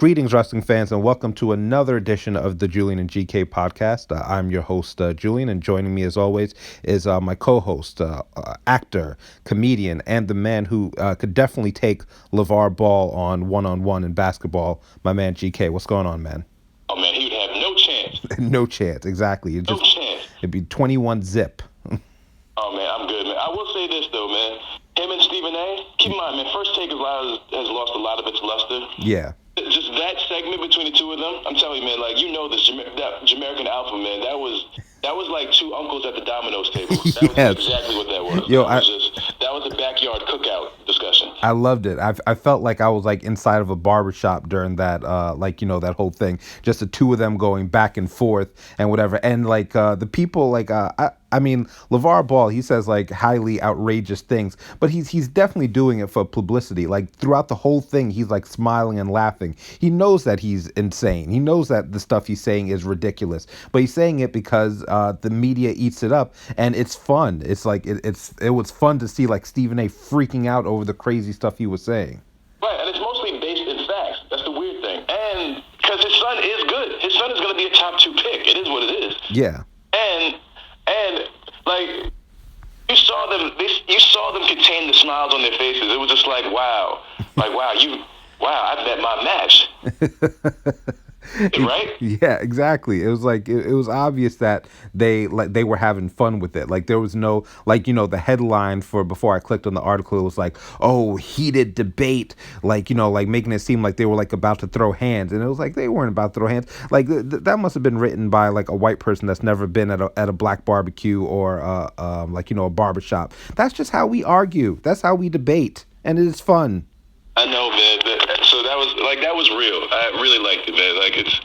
Greetings, wrestling fans, and welcome to another edition of the Julian and G.K podcast. I'm your host, Julian, and joining me, as always, is my co-host, actor, comedian, and the man who could definitely take Lavar Ball on one-on-one in basketball, my man G.K. What's going on, man? Oh, man, he would have no chance. No chance, exactly. No chance. It'd be 21 zip. Oh, man, I'm good, man. I will say this, though, man. Him and Stephen A., keep in mind, man, First Take has lost a lot of its luster. Yeah. Just that segment between the two of them, I'm telling you, man, like, you know this, that Jamaican Alpha, man, that was like two uncles at the Domino's table. That was exactly what that was. Yo, that was a backyard cookout discussion. I loved it. I felt like I was like inside of a barbershop during that, that whole thing. Just the two of them going back and forth and whatever. And like the people, like I mean, Lavar Ball, he says like highly outrageous things, but he's definitely doing it for publicity. Like throughout the whole thing, he's like smiling and laughing. He knows that he's insane. He knows that the stuff he's saying is ridiculous, but he's saying it because the media eats it up, and it's fun. It's like it was fun to see like Stephen A. freaking out over the crazy stuff he was saying. Right, and it's mostly based in facts. That's the weird thing, and because his son is good, his son is going to be a top 2 pick. It is what it is. Yeah. And like you saw them contain the smiles on their faces. It was just like, wow, I bet my match. Right? Yeah, exactly. It was like it was obvious that they were having fun with it. Like there was no the headline for before I clicked on the article, it was like, oh, heated debate, making it seem like they were like about to throw hands, and it was like they weren't about to throw hands. Like that must have been written by like a white person that's never been at a black barbecue or a barbershop. That's just how we argue. That's how we debate, and it is fun. I know, man. So that was real. I really liked it, man. Like it's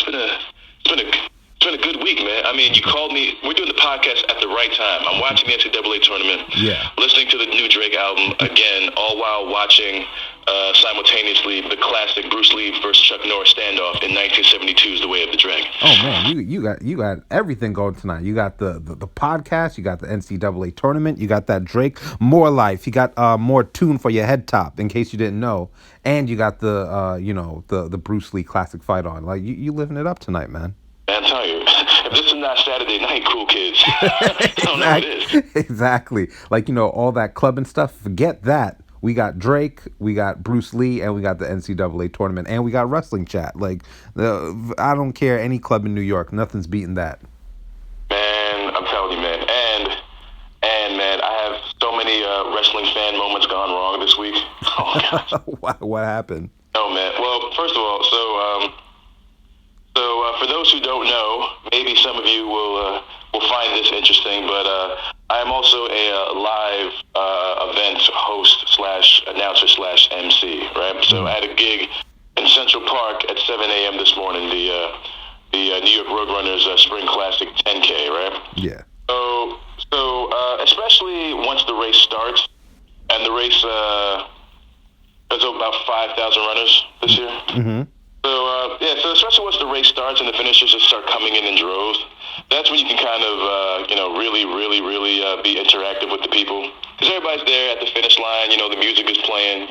been a good week, man. I mean, you called me. We're doing the podcast at the right time. I'm watching the NCAA tournament. Yeah. Listening to the new Drake album again, all while watching simultaneously the classic Bruce Lee versus Chuck Norris standoff in 1972's The Way of the Dragon. Oh man, you got everything going tonight. You got the podcast, you got the NCAA tournament, you got that Drake, more life, you got more tune for your head top in case you didn't know, and you got the Bruce Lee classic fight on. Like you living it up tonight, man. Man, I'm telling you, if this is not Saturday night, cool kids. I don't know what it is. Exactly. Like all that clubbing stuff. Forget that. We got Drake, we got Bruce Lee, and we got the NCAA tournament, and we got Wrestling Chat. Like, I don't care any club in New York, nothing's beating that. Man, I'm telling you, man. And man, I have so many wrestling fan moments gone wrong this week. Oh, God. What happened? Oh, man. Well, first of all, so for those who don't know, maybe some of you will find this interesting, but I am also a live event host / announcer / MC, right? So I had a gig in Central Park at 7 a.m. this morning, the New York Roadrunners Spring Classic 10K, right? Yeah. So especially once the race starts, and the race there's about 5,000 runners this year. Mm-hmm. So especially once the race starts and the finishers just start coming in droves, that's when you can kind of, really be interactive with the people. Because everybody's there at the finish line, the music is playing,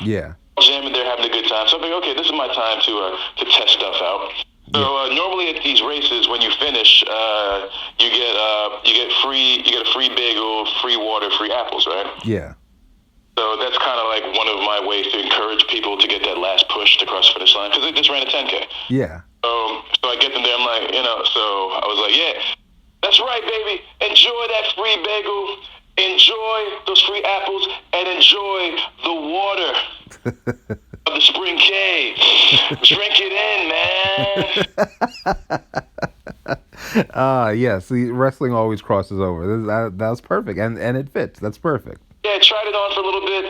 Yeah. Jamming there, having a good time. So I'm like, okay, this is my time to test stuff out. So normally at these races, when you finish, you get a free bagel, free water, free apples, right? Yeah. So that's kind of like one of my ways to encourage people to get that last push to cross the finish line, because they just ran a 10K. Yeah. So I get them there, I'm like, so I was like, yeah, that's right, baby. Enjoy that free bagel, enjoy those free apples, and enjoy the water of the Spring K. Drink it in, man. Yes, wrestling always crosses over. That was perfect, and it fits. That's perfect. Yeah, tried it on for a little bit,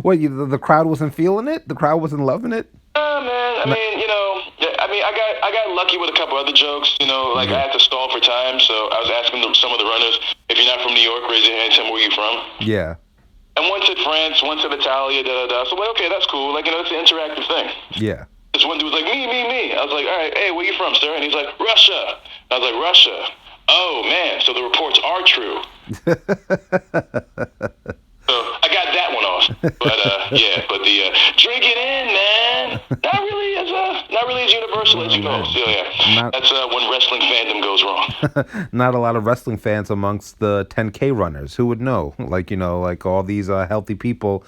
What, the crowd wasn't feeling it? The crowd wasn't loving it? Man, I got lucky with a couple other jokes, I had to stall for time, so I was asking some of the runners, if you're not from New York, raise your hand, tell me where you're from. Yeah. And one said France, one said Italia, da-da-da. So, okay, that's cool. Like, it's an interactive thing. Yeah. This one dude was like, me. I was like, all right, hey, where you from, sir? And he's like, Russia. And I was like, Russia. Oh, man, so the reports are true. So I got that one off. But yeah, but the drink it in, man, not really as universal as you hope. So yeah, Not that's when wrestling fandom goes wrong. not a lot of wrestling fans amongst the 10K runners. Who would know? Like, like all these healthy people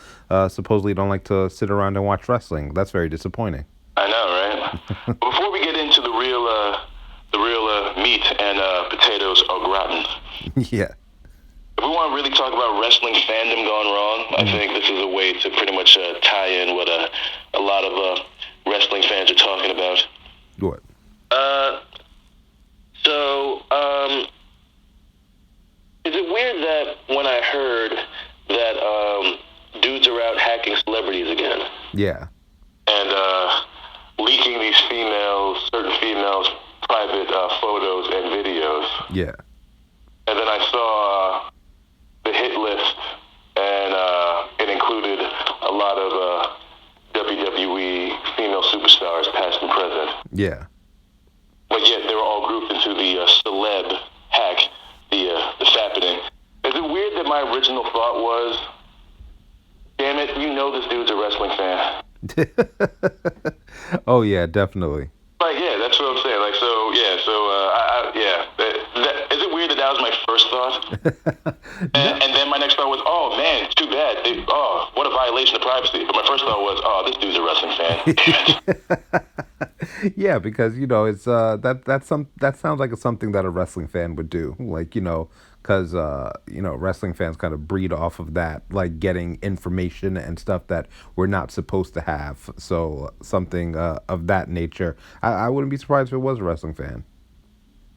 supposedly don't like to sit around and watch wrestling. That's very disappointing. I know, right? Before we get into the real meat and potatoes au gratin, Yeah. if we want to really talk about wrestling fandom gone wrong, I think this is a way to pretty much tie in what a lot of wrestling fans are talking about. What? So, is it weird that when I heard that dudes are out hacking celebrities again? Yeah. And leaking these certain females' private photos and videos. Yeah. And then I saw the hit list, and it included a lot of WWE female superstars, past and present. Yeah. But yet they were all grouped into the celeb hack, the fappening. Is it weird that my original thought was, damn it, you know this dude's a wrestling fan? Oh yeah, definitely. Like, yeah, that's what I'm saying. Like, so, yeah, is it weird that was my first thought? And then my next thought was, oh, man, too bad. What a violation of privacy. But my first thought was, oh, this dude's a wrestling fan. Yeah, because it's that sounds like something that a wrestling fan would do. Like, because wrestling fans kind of breed off of that, like getting information and stuff that we're not supposed to have. So something of that nature, I wouldn't be surprised if it was a wrestling fan.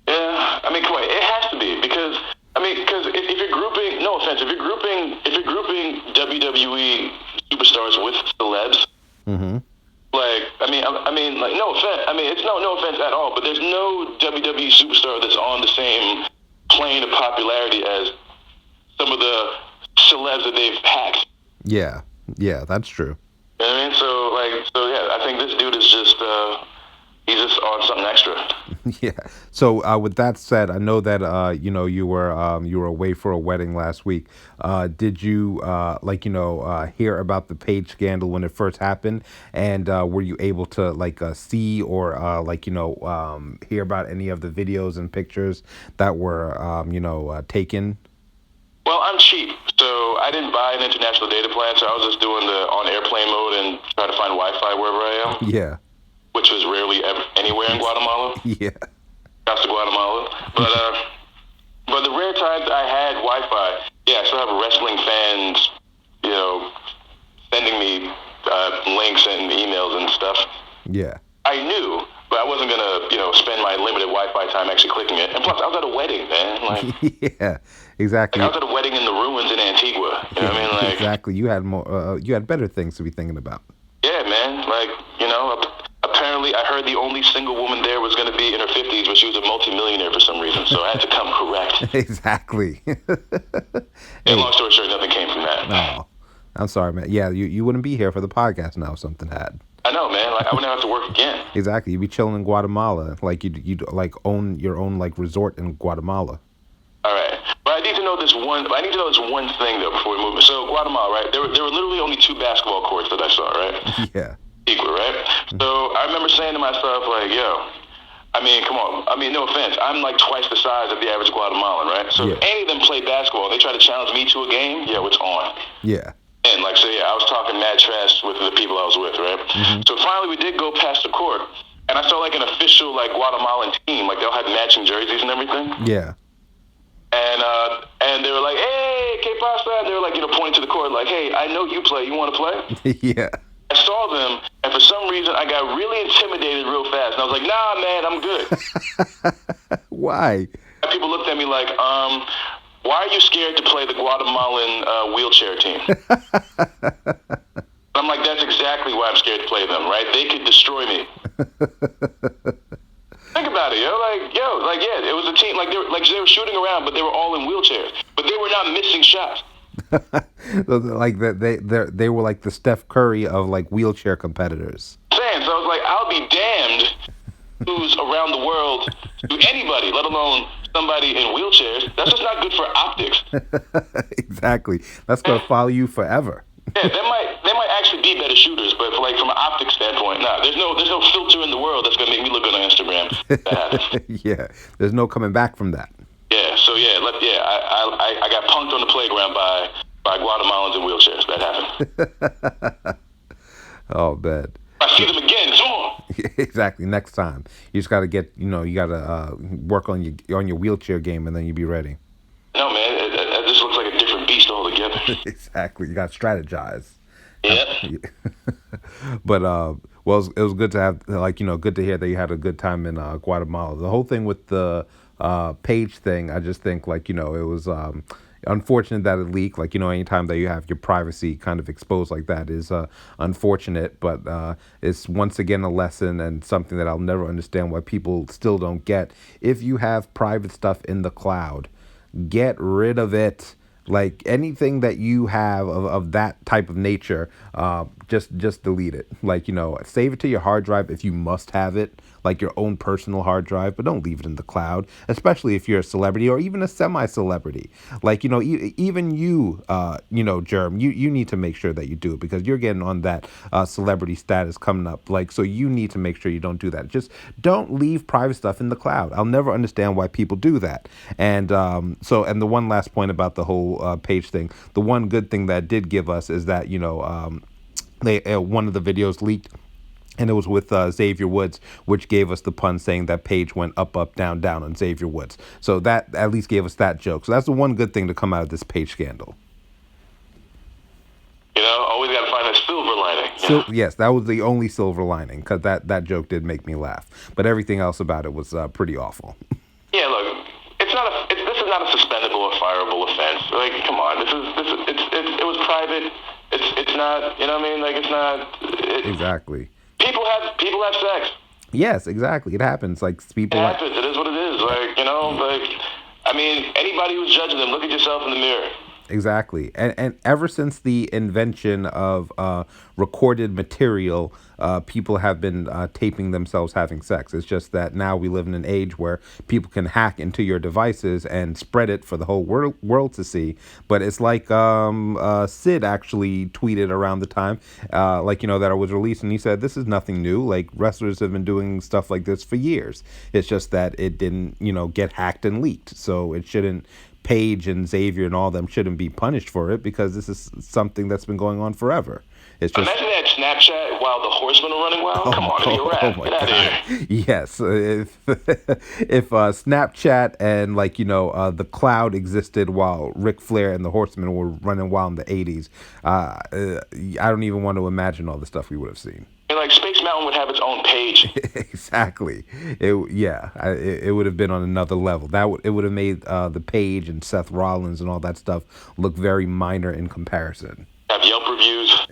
Yeah, I mean, come on, it has to be because if you're grouping, no offense, if you're grouping WWE superstars with celebs, like like no offense, it's no offense at all, but there's no WWE superstar that's on the same plane of popularity as some of the celebs that they've hacked. Yeah, that's true. You know what I mean? So yeah, I think this dude is just he's just on something extra. Yeah. So with that said, I know that you were away for a wedding last week. Did you hear about the Page scandal when it first happened, and were you able to see or hear about any of the videos and pictures that were taken? Well, I'm cheap, so I didn't buy an international data plan, so I was just doing the on airplane mode and trying to find Wi-Fi wherever I am. Yeah. Which was rarely anywhere in Guatemala. Yeah. That's to Guatemala. But the rare times I had Wi-Fi, yeah, I still have wrestling fans, sending me links and emails and stuff. Yeah. I knew, but I wasn't gonna, spend my limited Wi-Fi time actually clicking it. And plus, I was at a wedding, man. Yeah, exactly. I was at a wedding in the ruins in Antigua. You know what I mean? Exactly. You had more. You had better things to be thinking about. Yeah, man. Apparently, I heard the only single woman there was going to be in her 50s, but she was a multimillionaire for some reason, so I had to come correct. Exactly. And long story short, nothing came from that. No, I'm sorry, man. Yeah, you wouldn't be here for the podcast now if something had. I know, man. Like, I wouldn't have to work again. Exactly. You'd be chilling in Guatemala. Like, you'd own your own, resort in Guatemala. All right. But I need to know this one thing, though, before we move. So, Guatemala, right? There were literally only 2 basketball courts that I saw, right? Yeah. Equal, right? So I remember saying to myself, like, yo, come on. No offense. I'm like twice the size of the average Guatemalan, right? So if any of them play basketball, they try to challenge me to a game, it's on. Yeah. And I was talking mad trash with the people I was with, right? So finally we did go past the court, and I saw like an official Guatemalan team, like they all had matching jerseys and everything. Yeah. And they were like, hey, ¿qué pasa? They were like, pointing to the court, like, hey, I know you play. You want to play? Yeah. I saw them, and for some reason, I got really intimidated real fast. And I was like, nah, man, I'm good. Why? And people looked at me like, why are you scared to play the Guatemalan wheelchair team? I'm like, that's exactly why I'm scared to play them, right? They could destroy me. Think about it, yeah, it was a team, they were shooting around, but they were all in wheelchairs. But they were not missing shots. Like they were like the Steph Curry of wheelchair competitors. So I was like, I'll be damned who's around the world to anybody, let alone somebody in wheelchairs. That's just not good for optics. Exactly. That's gonna follow you forever. Yeah, they might actually be better shooters, but like from an optics standpoint, nah, there's no filter in the world that's gonna make me look good on Instagram. That happens. Yeah, there's no coming back from that. Yeah, so yeah, I got punked on the playground by Guatemalans in wheelchairs. That happened. Oh, man. I see them again. Come on. Exactly. Next time, you just got to get, you got to work on your wheelchair game, and then you be ready. No, man, it just looks like a different beast altogether. Exactly. You got to strategize. Yeah. But well, it was good to have, like, good to hear that you had a good time in Guatemala. The whole thing with the page thing, I just think, like, it was unfortunate that it leaked. Like, anytime that you have your privacy kind of exposed like that is unfortunate, but it's once again a lesson and something that I'll never understand why people still don't get. If you have private stuff in the cloud, get rid of it. Like anything that you have of that type of nature, just delete it. Like, save it to your hard drive if you must have it, like your own personal hard drive, but don't leave it in the cloud, especially if you're a celebrity or even a semi-celebrity. Like, even you, Germ, you need to make sure that you do it because you're getting on that celebrity status coming up. Like, so you need to make sure you don't do that. Just don't leave private stuff in the cloud. I'll never understand why people do that. And and the one last point about the whole page thing, the one good thing that did give us is that, they one of the videos leaked. And it was with Xavier Woods, which gave us the pun saying that Paige went up, up, down, down on Xavier Woods. So that at least gave us that joke. So that's the one good thing to come out of this Paige scandal. Always got to find a silver lining. So yes, that was the only silver lining because that joke did make me laugh. But everything else about it was pretty awful. Yeah, look, this is not a suspendable or fireable offense. Like, come on, it was private. It's not, you know what I mean? Like, it's not. Exactly. People have sex. Yes, exactly. It happens. Like people. It happens. It is what it is. Like, I mean, anybody who's judging them, look at yourself in the mirror. Exactly. And ever since the invention of recorded material, people have been taping themselves having sex. It's just that now we live in an age where people can hack into your devices and spread it for the whole world to see. But it's like Sid actually tweeted around the time, that it was released, and he said, this is nothing new. Like, wrestlers have been doing stuff like this for years. It's just that it didn't, get hacked and leaked. So it shouldn't. Paige and Xavier and all them shouldn't be punished for it because this is something that's been going on forever. It's just imagine that Snapchat while the horsemen are running wild. Come on, be a rap. Get out of here. Yes, if Snapchat and the cloud existed while Ric Flair and the Horsemen were running wild in the '80s, I don't even want to imagine all the stuff we would have seen. And like Space Mountain would have its own page. Exactly. It would have been on another level. It would have made the Page and Seth Rollins and all that stuff look very minor in comparison. Have Yelp reviews.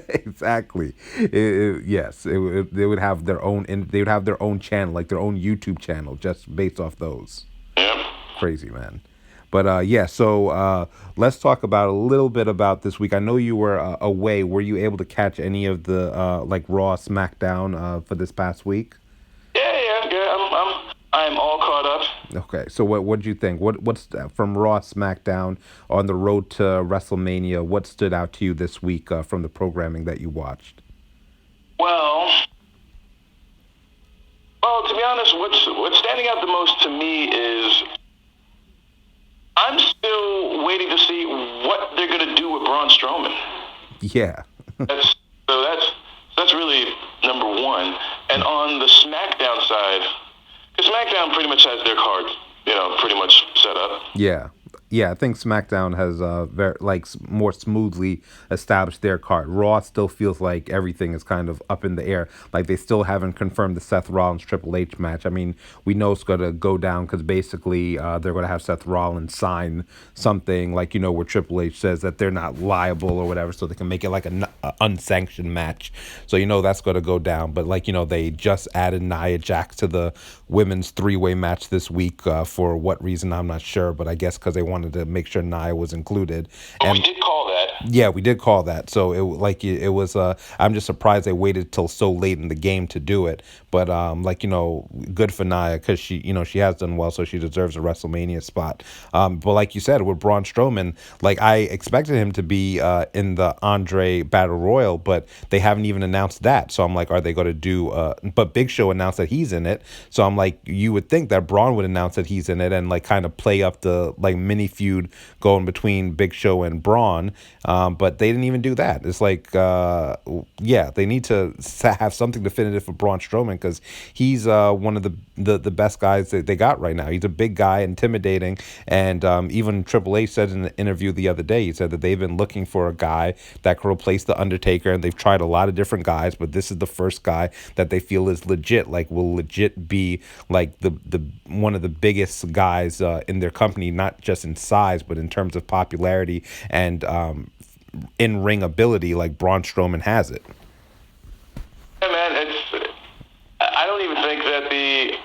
Exactly. They would have their own. They would have their own channel, like their own YouTube channel, just based off those. Yeah. Crazy, man. But so let's talk about a little bit about this week. I know you were away. Were you able to catch any of the Raw, SmackDown for this past week? Yeah. I'm all caught up. Okay, so what did you think? What's from Raw, SmackDown on the road to WrestleMania? What stood out to you this week from the programming that you watched? Well, to be honest, what's standing out the most to me is I'm still waiting to see what they're going to do with Braun Strowman. Yeah. That's really number one. And on the SmackDown side, because SmackDown pretty much has their cards, pretty much set up. Yeah, I think SmackDown has more smoothly established their card. Raw still feels like everything is kind of up in the air. Like they still haven't confirmed the Seth Rollins Triple H match. I mean, we know it's going to go down because basically they're going to have Seth Rollins sign something where Triple H says that they're not liable or whatever, so they can make it like an unsanctioned match. So that's going to go down. But they just added Nia Jax to the women's three-way match this week for what reason I'm not sure, but I guess because they wanted to make sure Nia was included. And we did call that. Yeah, we did call that. So it was. I'm just surprised they waited till so late in the game to do it. But good for Nia because she has done well, so she deserves a WrestleMania spot. But like you said, with Braun Strowman, like I expected him to be in the Andre Battle Royal, but they haven't even announced that. So I'm like, are they going to do? But Big Show announced that he's in it. So I'm like, you would think that Braun would announce that he's in it and like kind of play up the like mini feud going between Big Show and Braun. But they didn't even do that. It's like, they need to have something definitive for Braun Strowman because he's one of the best guys that they got right now. He's a big guy, intimidating, and even Triple H said in an interview the other day, he said that they've been looking for a guy that could replace the Undertaker, and they've tried a lot of different guys, but this is the first guy that they feel is legit, like will legit be like the one of the biggest guys in their company, not just in size, but in terms of popularity and in-ring ability like Braun Strowman has it. Yeah, man, I don't even think that the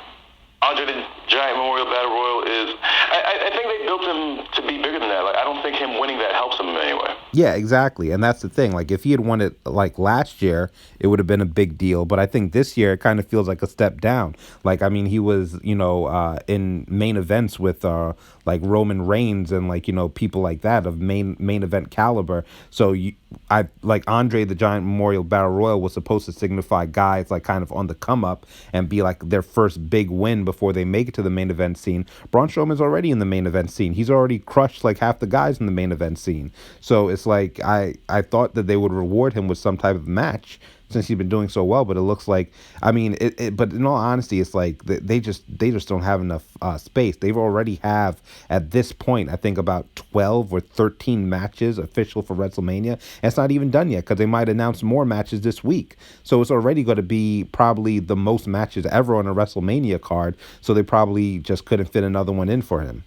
Andre the Giant Memorial Battle Royal is. I think they built him to be bigger than that. Like, I don't think him winning that helps him in any way. Yeah, exactly. And that's the thing. Like, if he had won it like last year, it would have been a big deal. But I think this year it kind of feels like a step down. Like, I mean, he was, in main events with like Roman Reigns and like, people like that of main event caliber. So I like Andre the Giant Memorial Battle Royal was supposed to signify guys like kind of on the come up and be like their first big win before they make it to the main event scene. Braun Strowman's already in the main event scene. He's already crushed like half the guys in the main event scene. So it's like I thought that they would reward him with some type of match since he's been doing so well, but it looks like but in all honesty, it's like they just don't have enough space. They've already have at this point I think about 12 or 13 matches official for WrestleMania. And it's not even done yet because they might announce more matches this week. So it's already going to be probably the most matches ever on a WrestleMania card. So they probably just couldn't fit another one in for him.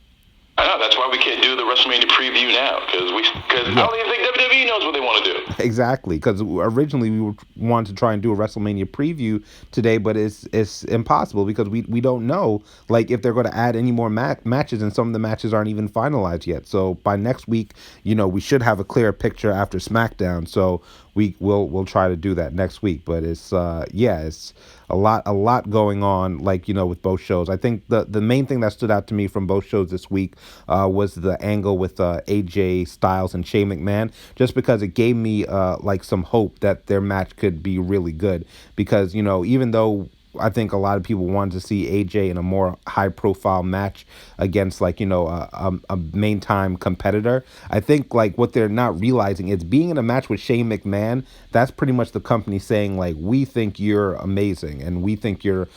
I know, that's why we can't do the WrestleMania preview now because I don't even think WWE knows what they want to do. Exactly, because originally we wanted to try and do a WrestleMania preview today, but it's impossible because we don't know like if they're going to add any more matches, and some of the matches aren't even finalized yet. So by next week, we should have a clearer picture after SmackDown. So we'll try to do that next week. But it's it's a lot going on, like with both shows. I think the main thing that stood out to me from both shows this week was the angle with AJ Styles and Shane McMahon, just because it gave me like some hope that their match could be really good. Because even though I think a lot of people wanted to see AJ in a more high-profile match against like a main-time competitor. I think like what they're not realizing is being in a match with Shane McMahon. That's pretty much the company saying like we think you're amazing and we think you're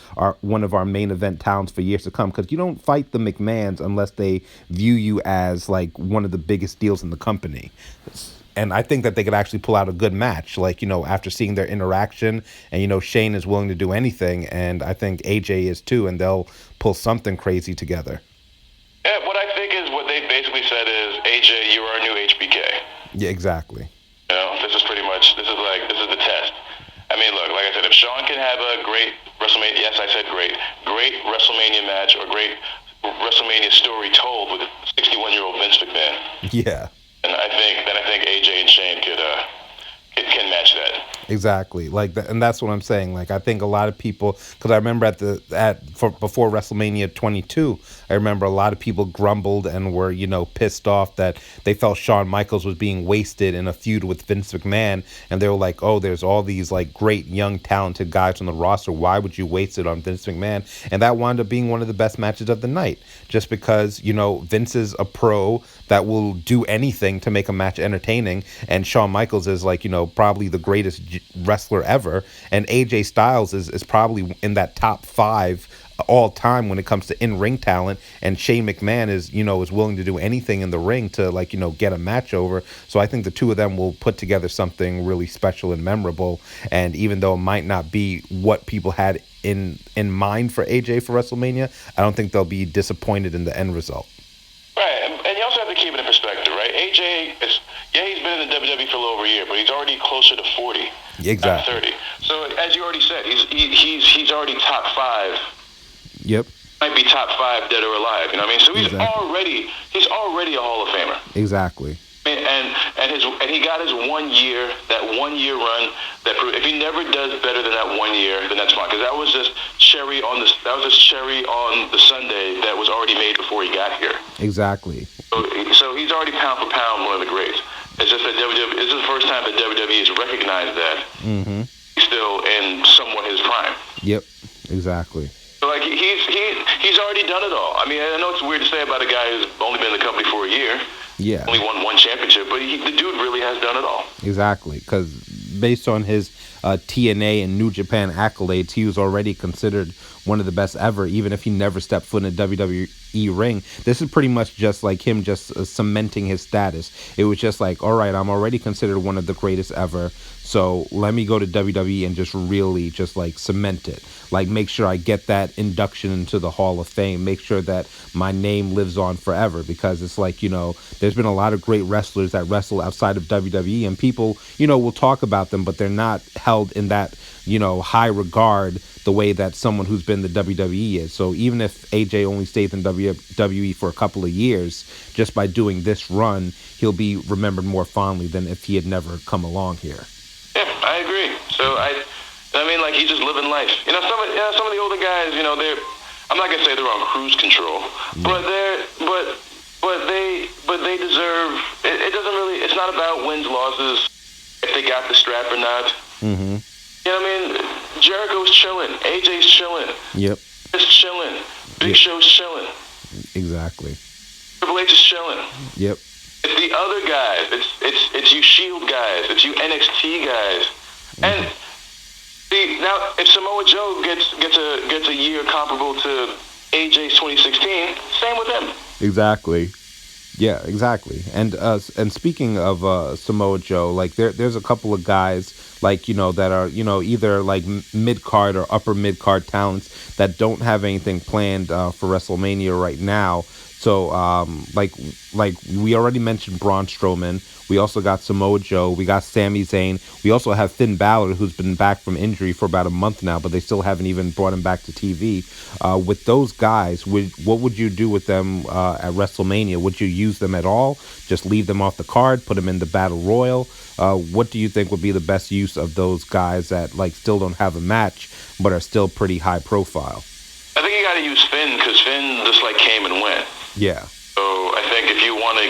one of our main event talents for years to come. Because you don't fight the McMahons unless they view you as like one of the biggest deals in the company. And I think that they could actually pull out a good match, like, after seeing their interaction. And, Shane is willing to do anything. And I think AJ is too. And they'll pull something crazy together. Yeah, what I think is what they basically said is, AJ, you're our new HBK. Yeah, exactly. This is the test. I mean, look, like I said, if Sean can have a great WrestleMania, yes, I said great WrestleMania match or great WrestleMania story told with a 61-year-old Vince McMahon. Yeah. And I think AJ and Shane can match that. Exactly, like that, and that's what I'm saying. Like I think a lot of people, because I remember before WrestleMania 22, I remember a lot of people grumbled and were pissed off that they felt Shawn Michaels was being wasted in a feud with Vince McMahon, and they were like, oh, there's all these like great young talented guys on the roster. Why would you waste it on Vince McMahon? And that wound up being one of the best matches of the night, just because Vince is a pro that will do anything to make a match entertaining, and Shawn Michaels is like probably the greatest wrestler ever, and AJ Styles is probably in that top 5 all time when it comes to in-ring talent, and Shane McMahon is willing to do anything in the ring to like get a match over. So I think the two of them will put together something really special and memorable, and even though it might not be what people had in mind for AJ for WrestleMania, I don't think they'll be disappointed in the end result. Right, and you also have to keep it in perspective, right? AJ he's been in the WWE for a little over a year, but he's already closer to 40, exactly. Not 30. So as you already said, he's already top 5. Yep. Might be top 5 dead or alive. You know what I mean? So he's already a Hall of Famer. Exactly. And he got his 1 year, that 1 year run. That proved, if he never does better than that 1 year, then that's fine. Because that was just cherry on the sundae that was already made before he got here. Exactly. So he's already pound for pound one of the greats. It's just that WWE. This is the first time that WWE has recognized that. Mm-hmm. He's still in somewhat his prime. Yep. Exactly. So like he's already done it all. I mean, I know it's weird to say about a guy who's only been in the company for a year. Yeah. Only won one championship, but the dude really has done it all. Exactly, because based on his TNA and New Japan accolades, he was already considered one of the best ever, even if he never stepped foot in a WWE ring. This is pretty much just like him just cementing his status. It was just like, all right, I'm already considered one of the greatest ever, so let me go to WWE and just really just like cement it. Like make sure I get that induction into the Hall of Fame, make sure that my name lives on forever, because it's like, you know, there's been a lot of great wrestlers that wrestle outside of WWE, and people, you know, will talk about them, but they're not held in that, you know, high regard the way that someone who's been the WWE is. So even if AJ only stays in WWE for a couple of years, just by doing this run, he'll be remembered more fondly than if he had never come along here. Yeah, I agree. So I mean, like, he's just living life. You know, some of the older guys, you know, I'm not gonna say they're on cruise control, but they deserve. It doesn't really. It's not about wins, losses, if they got the strap or not. Mm-hmm. You know what I mean? Jericho's chilling. AJ's chilling. Yep. It's chilling. Big Show's chilling. Exactly. Triple H is chilling. Yep. It's the other guys. It's you Shield guys. It's you NXT guys. Mm-hmm. And see, now if Samoa Joe gets a year comparable to AJ's 2016, same with him. Exactly. Yeah, exactly. And speaking of Samoa Joe, like there's a couple of guys like, you know, that are, you know, either like mid card or upper mid card talents that don't have anything planned for WrestleMania right now. So like we already mentioned Braun Strowman. We also got Samoa Joe. We got Sami Zayn. We also have Finn Balor, who's been back from injury for about a month now, but they still haven't even brought him back to TV. With those guys, what would you do with them at WrestleMania? Would you use them at all? Just leave them off the card, put them in the Battle Royal? What do you think would be the best use of those guys that like still don't have a match but are still pretty high profile? I think you got to use Finn, because Finn just like came and went. Yeah. So I think if you want to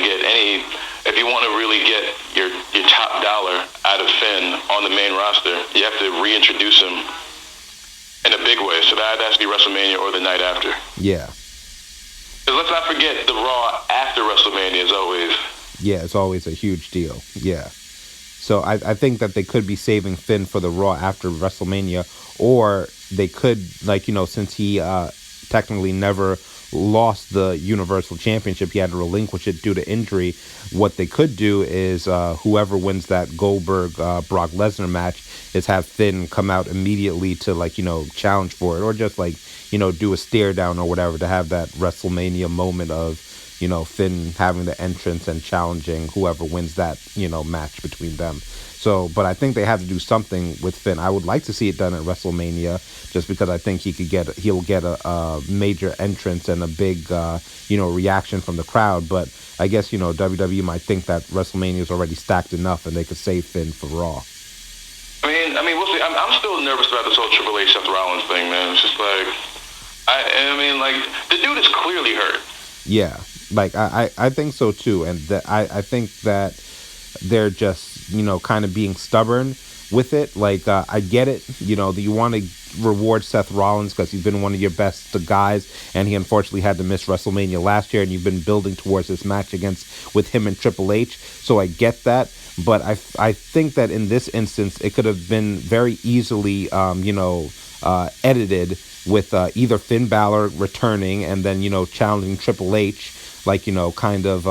really get your top dollar out of Finn on the main roster, you have to reintroduce him in a big way. So that has to be WrestleMania or the night after. Yeah. Because let's not forget, the Raw after WrestleMania is always... Yeah, it's always a huge deal. Yeah. So I think that they could be saving Finn for the Raw after WrestleMania, or they could, like, you know, since he technically never lost the Universal Championship, he had to relinquish it due to injury. What they could do is whoever wins that Goldberg Brock Lesnar match is have Finn come out immediately to, like, you know, challenge for it, or just like, you know, do a stare down or whatever to have that WrestleMania moment of, you know, Finn having the entrance and challenging whoever wins that, you know, match between them. So, but I think they have to do something with Finn. I would like to see it done at WrestleMania, just because I think he'll get a major entrance and a big, you know, reaction from the crowd. But I guess, you know, WWE might think that WrestleMania is already stacked enough and they could save Finn for Raw. I mean, we'll see. I'm still nervous about this whole Triple H Seth Rollins thing, man. It's just like, I mean, like, the dude is clearly hurt. Yeah, like I think so too, and that I think that they're just, you know, kind of being stubborn with it. Like, I get it, you know, that you want to reward Seth Rollins because he's been one of your best guys, and he unfortunately had to miss WrestleMania last year, and you've been building towards this match with him and Triple H. So I get that, but I think that in this instance it could have been very easily, you know, edited with either Finn Balor returning and then, you know, challenging Triple H, like, you know, kind of,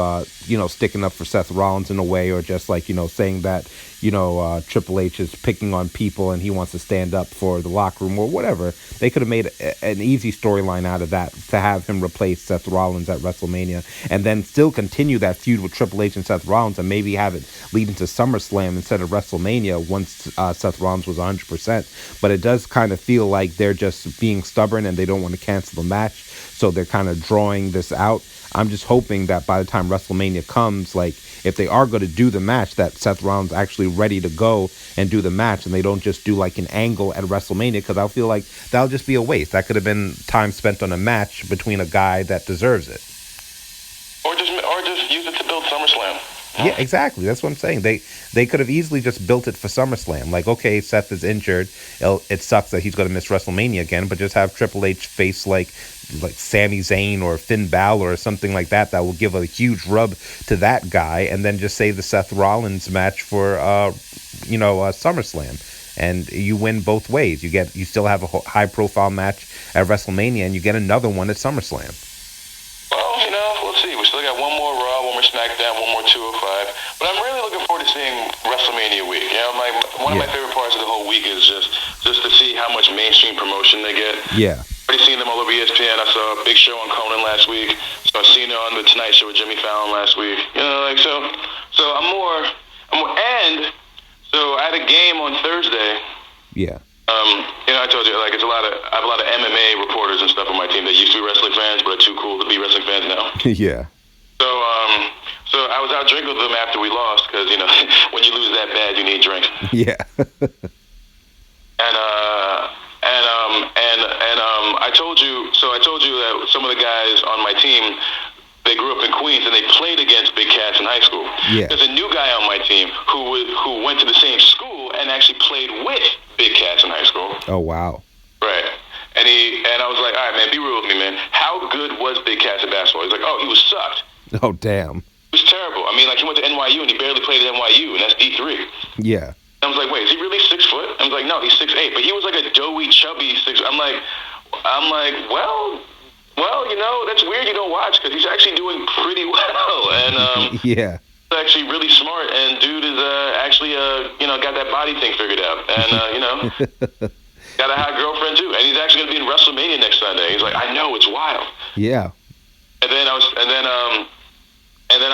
you know, sticking up for Seth Rollins in a way, or just like, you know, saying that, you know, Triple H is picking on people and he wants to stand up for the locker room or whatever. They could have made an easy storyline out of that to have him replace Seth Rollins at WrestleMania, and then still continue that feud with Triple H and Seth Rollins, and maybe have it lead into SummerSlam instead of WrestleMania once Seth Rollins was 100%. But it does kind of feel like they're just being stubborn and they don't want to cancel the match, so they're kind of drawing this out. I'm just hoping that by the time WrestleMania comes, like, if they are going to do the match, that Seth Rollins actually ready to go and do the match, and they don't just do like an angle at WrestleMania, because I feel like that'll just be a waste. That could have been time spent on a match between a guy that deserves it. Or just use it to build SummerSlam. Yeah, exactly. That's what I'm saying. They could have easily just built it for SummerSlam. Like, okay, Seth is injured. It sucks that he's going to miss WrestleMania again, but just have Triple H face like Sami Zayn or Finn Balor or something like that. That will give a huge rub to that guy, and then just save the Seth Rollins match for SummerSlam. And you win both ways. You still have a high profile match at WrestleMania, and you get another one at SummerSlam. Well, let's see. We still got one more Raw, one more SmackDown, one more 205. But I'm really looking forward to seeing WrestleMania week. One of my favorite parts of the whole week is just to see how much mainstream promotion they get. Yeah. Already seen them all over ESPN. I saw a big show on Conan last week. So I've seen it on the Tonight Show with Jimmy Fallon last week. So I'm more, and so I had a game on Thursday. Yeah. I told you, I have a lot of MMA reporters and stuff on my team that used to be wrestling fans, but are too cool to be wrestling fans now. Yeah. So I was out drinking with them after we lost, because when you lose that bad, you need drinks. Yeah. I told you that some of the guys on my team, they grew up in Queens and they played against big cats in high school. Yeah. There's a new guy on my team who went to the same school and actually played with big cats in high school. Oh, wow. Right. And I was like, all right, man, be real with me, man. How good was Big Cats at basketball? He's like, oh, he was sucked. Oh, damn. It was terrible. He went to NYU and he barely played at NYU, and that's D3. Yeah. I was like, wait, is he really 6 foot? I was like, no, he's 6'8", but he was like a doughy, chubby 6. I'm like, well, that's weird you don't watch, because he's actually doing pretty well, and yeah. He's actually really smart, and dude is actually got that body thing figured out, and got a hot girlfriend too, and he's actually gonna be in WrestleMania next Sunday. He's like, I know, it's wild. Yeah. And then I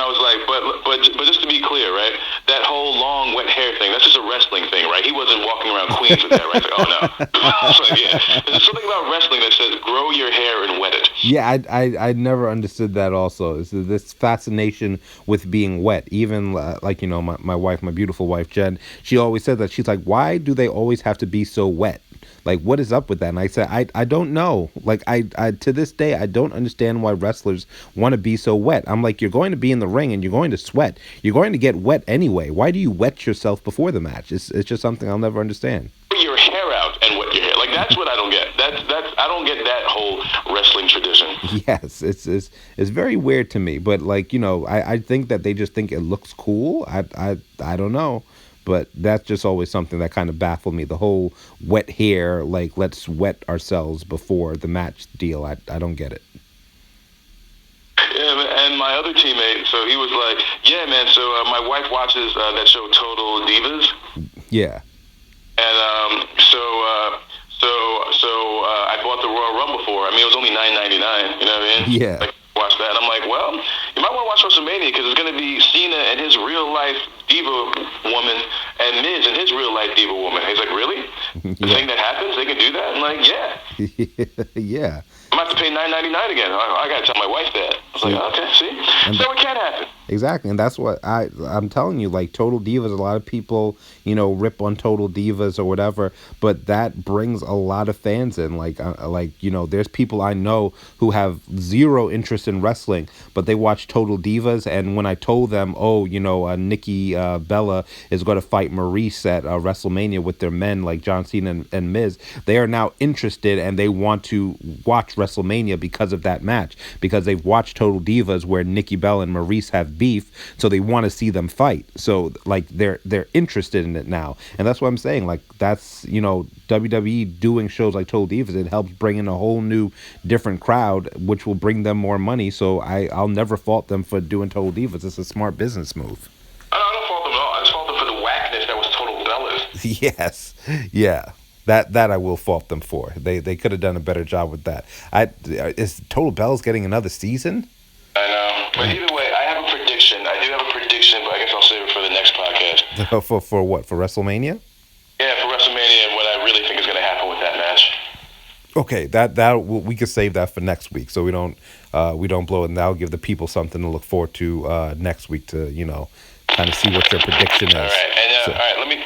was like, but just to be clear, right? That whole long wet hair thing, that's just a wrestling thing, right? He wasn't walking around Queens with that, right? It's like, oh no. I was like, yeah. There's something about wrestling that says grow your hair and wet it. Yeah, I never understood that also. It's this fascination with being wet. Even my wife, my beautiful wife Jen, she always said that. She's like, why do they always have to be so wet? Like, what is up with that? And I said, I don't know. Like, I to this day, I don't understand why wrestlers want to be so wet. I'm like, you're going to be in the ring and you're going to sweat. You're going to get wet anyway. Why do you wet yourself before the match? It's just something I'll never understand. Put your hair out and wet your hair. Like, that's what I don't get. That's I don't get that whole wrestling tradition. Yes, it's very weird to me. But I think that they just think it looks cool. I don't know. But that's just always something that kind of baffled me. The whole wet hair, like, let's wet ourselves before the match deal. I don't get it. Yeah, and my other teammate, so he was like, yeah, man, so my wife watches that show Total Divas. Yeah. And I bought the Royal Rumble for her. It was only $9.99, you know what I mean? Yeah. Watch that. And I'm like, well, you might want to watch WrestleMania, because it's going to be Cena and his real life diva woman and Miz and his real life diva woman. He's like, really? The thing that happens, they can do that? I'm like, yeah. Yeah. I'm going to have to pay $9.99 again. I got to tell my wife that. I was like, okay, see? So it can happen. Exactly, and that's what I'm telling you. Like, Total Divas, a lot of people, rip on Total Divas or whatever, but that brings a lot of fans in. There's people I know who have zero interest in wrestling, but they watch Total Divas, and when I told them, Nikki Bella is going to fight Maurice at WrestleMania with their men like John Cena and Miz, they are now interested and they want to watch WrestleMania because of that match, because they've watched Total Divas where Nikki Bella and Maurice have beef, so they want to see them fight. So they're interested in it now, and that's what I'm saying. Like, that's WWE doing shows like Total Divas. It helps bring in a whole new different crowd, which will bring them more money. So I'll never fault them for doing Total Divas. It's a smart business move. I don't fault them at all. I just fault them for the whackness that was Total Bellas. Yes, yeah. That I will fault them for. They could have done a better job with that. Is Total Bellas getting another season? I know. But either way, I have a prediction. I do have a prediction, but I guess I'll save it for the next podcast. For what? For WrestleMania? Yeah, for WrestleMania, and what I really think is going to happen with that match. Okay, we can save that for next week, so we don't blow it, and that'll give the people something to look forward to next week to kind of see what your prediction All is. right, and So, all right, let me.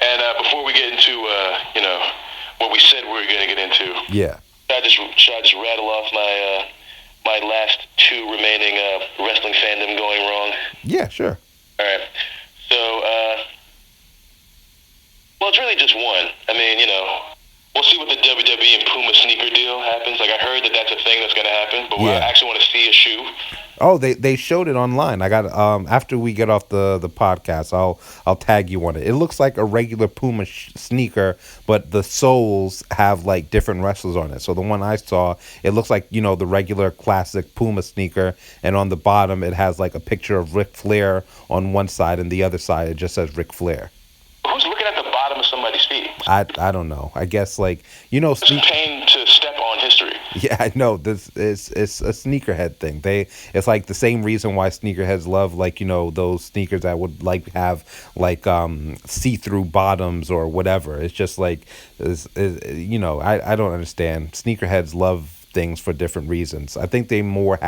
And before we get into what we said we were going to get into, yeah, should I just rattle off my last two remaining wrestling fandom going wrong? yeah, sure. All right. So, well, it's really just one. I mean, we'll see what the WWE and Puma sneaker deal happens. Like, I heard that that's a thing that's going to happen, but I actually want to see a shoe. Oh, they showed it online. I got after we get off the podcast, I'll tag you on it. It looks like a regular Puma sneaker, but the soles have like different wrestlers on it. So the one I saw, it looks like the regular classic Puma sneaker, and on the bottom it has like a picture of Ric Flair on one side, and the other side it just says Ric Flair. Who's looking at the bottom of somebody's feet? I don't know. I guess like It's pain to step on history. Yeah, I know. This is it's a sneakerhead thing. It's like the same reason why sneakerheads love like those sneakers that would like have like see-through bottoms or whatever. It's just like I don't understand. Sneakerheads love things for different reasons. I think they more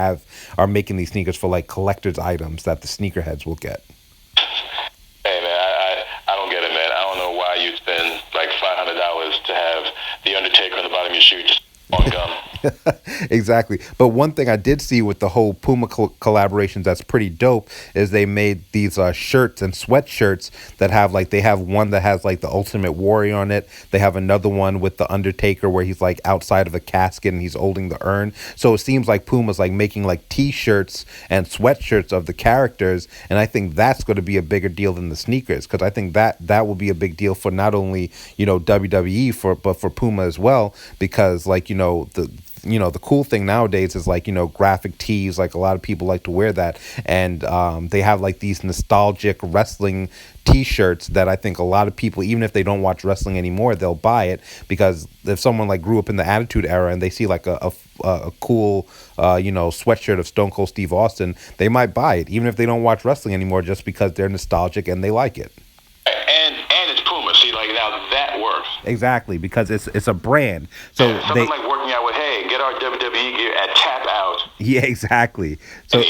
are making these sneakers for like collector's items that the sneakerheads will get. Hey man, I don't get it, man. I don't know why you'd spend like $500 to have the Undertaker on the bottom of your shoe just on gum. Exactly. But one thing I did see with the whole Puma collaborations that's pretty dope is they made these shirts and sweatshirts that they have one that has like the Ultimate Warrior on it. They have another one with the Undertaker where he's like outside of a casket and he's holding the urn. So it seems like Puma's like making like t-shirts and sweatshirts of the characters, and I think that's going to be a bigger deal than the sneakers, because I think that will be a big deal for not only WWE but for Puma as well, because like the cool thing nowadays is like graphic tees. Like a lot of people like to wear that, and they have like these nostalgic wrestling t-shirts that I think a lot of people, even if they don't watch wrestling anymore, they'll buy it, because if someone like grew up in the Attitude Era and they see like a cool sweatshirt of Stone Cold Steve Austin, they might buy it even if they don't watch wrestling anymore, just because they're nostalgic and they like it. And it's Puma. See, like now that works. Exactly, because it's a brand. So something like working out with, hey, get our WWE gear at Tap Out. Yeah, exactly. So that's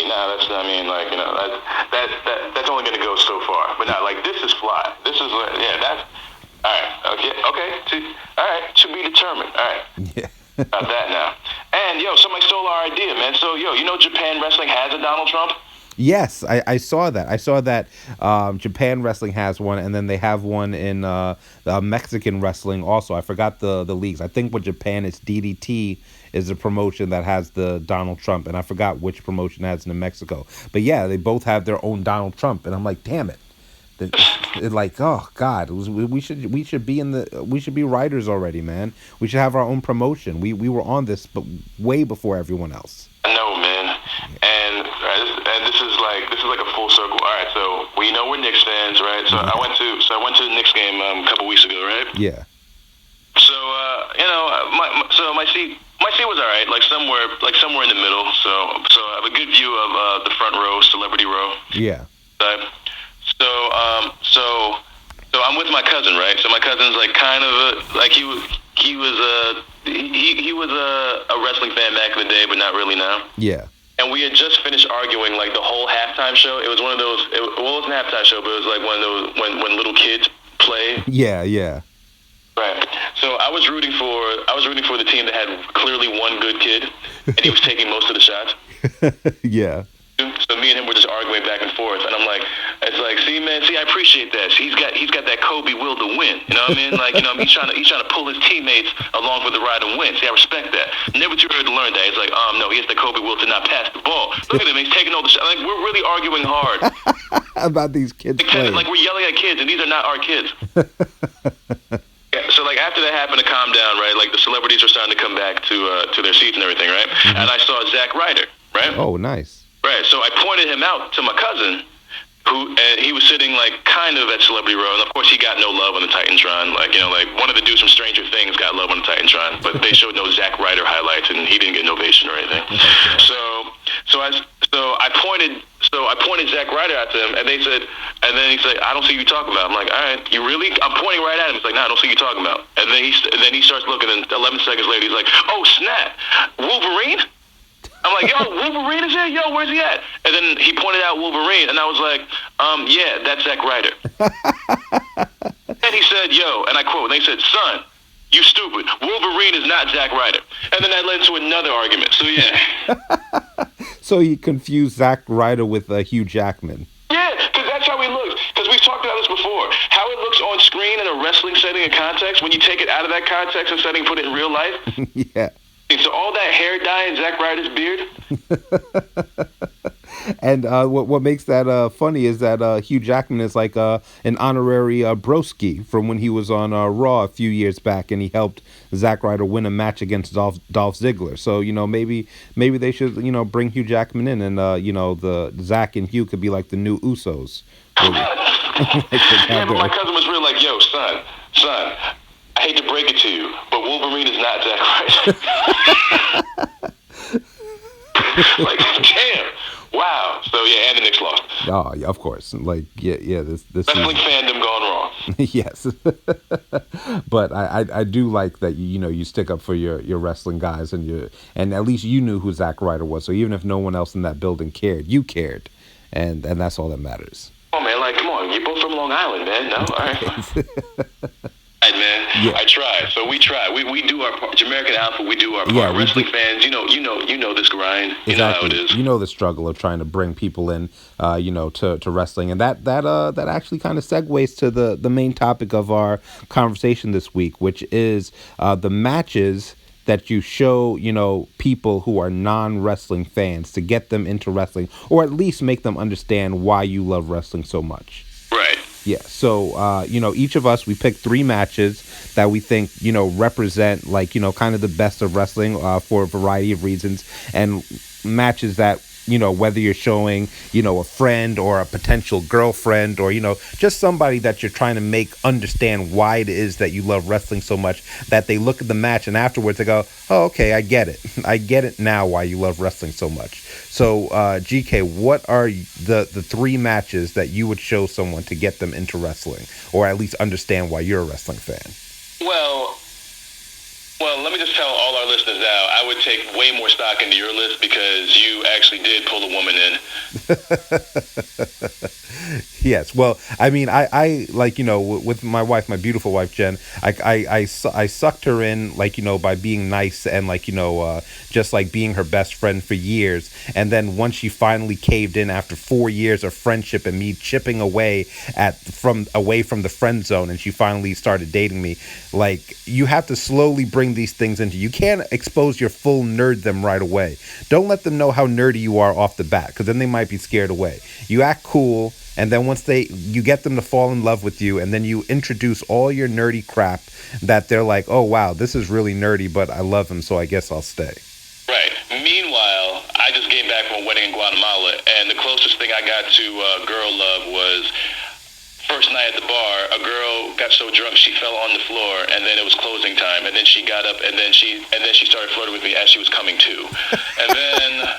that's only going to go so far. But not like this is fly. This is that's all right. Okay. All right. To be determined. All right. Yeah. About that now. And somebody stole our idea, man. So Japan Wrestling has a Donald Trump. Yes, I saw that. I saw that Japan Wrestling has one, and then they have one in Mexican Wrestling also. I forgot the leagues. I think with Japan, it's DDT is the promotion that has the Donald Trump, and I forgot which promotion has it in Mexico. But yeah, they both have their own Donald Trump, and I'm like, damn it. It's like, oh God, we should be writers already, man. We should have our own promotion. We were on this, but way before everyone else. No, man. And this is like a full circle. All right, so we know we're Knicks fans, right? So I went to the Knicks game a couple weeks ago, right? Yeah. So my seat was all right, like somewhere in the middle. So I have a good view of the front row, celebrity row. Yeah. So I'm with my cousin, right? So my cousin's like kind of he was a wrestling fan back in the day, but not really now. Yeah. And we had just finished arguing like the whole halftime show. It was one of those. It wasn't a halftime show, but it was like one of those when little kids play. Yeah. Right. So I was rooting for the team that had clearly one good kid, and he was taking most of the shots. Yeah. So me and him were just arguing back and forth, and I'm like, see, I appreciate that. See, he's got that Kobe will to win. You know what I mean? Like, he's trying to pull his teammates along for the ride and win. See, I respect that. Never too early to learn that. It's like, no, he has the Kobe will to not pass the ball. Look at him, he's taking all the shots. Like, we're really arguing hard about these kids playing. Like we're yelling at kids, and these are not our kids. So like after that happened to calm down, right? Like the celebrities are starting to come back to their seats and everything, right? Mm-hmm. And I saw Zack Ryder, right? Oh, nice. Right, so I pointed him out to my cousin, and he was sitting like kind of at Celebrity Row, and of course he got no love on the Titantron. Like one of the dudes from Stranger Things got love on the Titantron, but they showed no Zack Ryder highlights, and he didn't get an ovation or anything. So I pointed Zack Ryder at them, and then he said, "I don't see you talking about." I'm like, "All right, you really?" I'm pointing right at him. He's like, "No, I don't see you talking about." And then he starts looking, and 11 seconds later, he's like, "Oh snap, Wolverine." I'm like, "Yo, Wolverine is here? Yo, where's he at?" And then he pointed out Wolverine, and I was like, "Yeah, that's Zack Ryder." And he said, "Yo," and I quote, and they said, "Son, you stupid. Wolverine is not Zack Ryder." And then that led to another argument. So yeah. So he confused Zack Ryder with Hugh Jackman. Yeah, because that's how he looks. Because we've talked about this before. How it looks on screen in a wrestling setting and context, when you take it out of that context and setting, put it in real life. Yeah. So all that hair dye in Zack Ryder's beard. And what makes that funny is that Hugh Jackman is like an honorary broski from when he was on Raw a few years back, and he helped Zack Ryder win a match against Dolph Ziggler. So maybe they should bring Hugh Jackman in, and the Zack and Hugh could be like the new Usos. Yeah, but my cousin was real like, "Yo, son, I hate to break it to you, but Wolverine is not Zack Ryder." Like, damn. Wow. So yeah, and the Knicks lost. Oh, yeah, of course. Like, yeah. This wrestling fandom gone wrong. Yes. But I do like that you stick up for your wrestling guys, and at least you knew who Zack Ryder was. So even if no one else in that building cared, you cared, and that's all that matters. Oh man, like, come on, you're both from Long Island, man. No, all right. Right, man. Yeah. I try. So we try. We do our part. American Alpha, we do our part. Yeah, wrestling fans, you know this grind. Exactly. You know how it is. You know the struggle of trying to bring people in, to wrestling, and that actually kind of segues to the main topic of our conversation this week, which is the matches that you show, people who are non-wrestling fans to get them into wrestling, or at least make them understand why you love wrestling so much. Right. Yeah, so, each of us, we picked 3 matches that we think, represent, kind of the best of wrestling for a variety of reasons, and matches that, whether you're showing, a friend or a potential girlfriend or, just somebody that you're trying to make understand why it is that you love wrestling so much, that they look at the match and afterwards they go, "Oh, okay, I get it. I get it now why you love wrestling so much." So, GK, what are the 3 matches that you would show someone to get them into wrestling, or at least understand why you're a wrestling fan? Well, let me just tell all our listeners now, I would take way more stock into your list because you actually did pull a woman in. Yes. Well, I mean, I with my wife, my beautiful wife, Jen, I sucked her in, by being nice and, just being her best friend for years. And then once she finally caved in after 4 years of friendship and me chipping away from the friend zone, and she finally started dating me, you have to slowly bring these things into you. You can't expose your full nerd them right away. Don't let them know how nerdy you are off the bat, because then they might be scared away. You act cool. And then once you get them to fall in love with you, and then you introduce all your nerdy crap that they're like, "Oh, wow, this is really nerdy, but I love him, so I guess I'll stay." Right. Meanwhile, I just came back from a wedding in Guatemala, and the closest thing I got to girl love was first night at the bar. A girl got so drunk she fell on the floor, and then it was closing time, and then she got up, and then she started flirting with me as she was coming to. And then...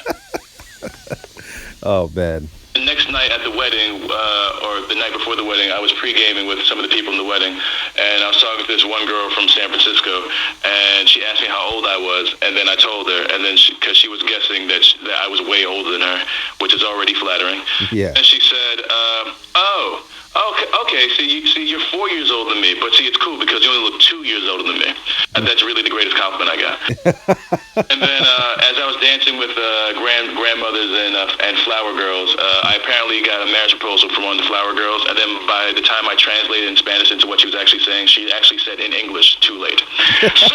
Oh, man. The next night at the wedding, or the night before the wedding, I was pre-gaming with some of the people in the wedding, and I was talking to this one girl from San Francisco, and she asked me how old I was, and then I told her, and then because she was guessing that I was way older than her, which is already flattering. Yeah. And she said, okay, you're 4 years older than me, but see, it's cool because you only look 2 years older than me. And that's really the greatest compliment I got. And then as I was dancing with grandmothers and flower girls, I apparently got a marriage proposal from one of the flower girls, and then by the time I translated in Spanish into what she was actually saying, she actually said in English, "Too late." So,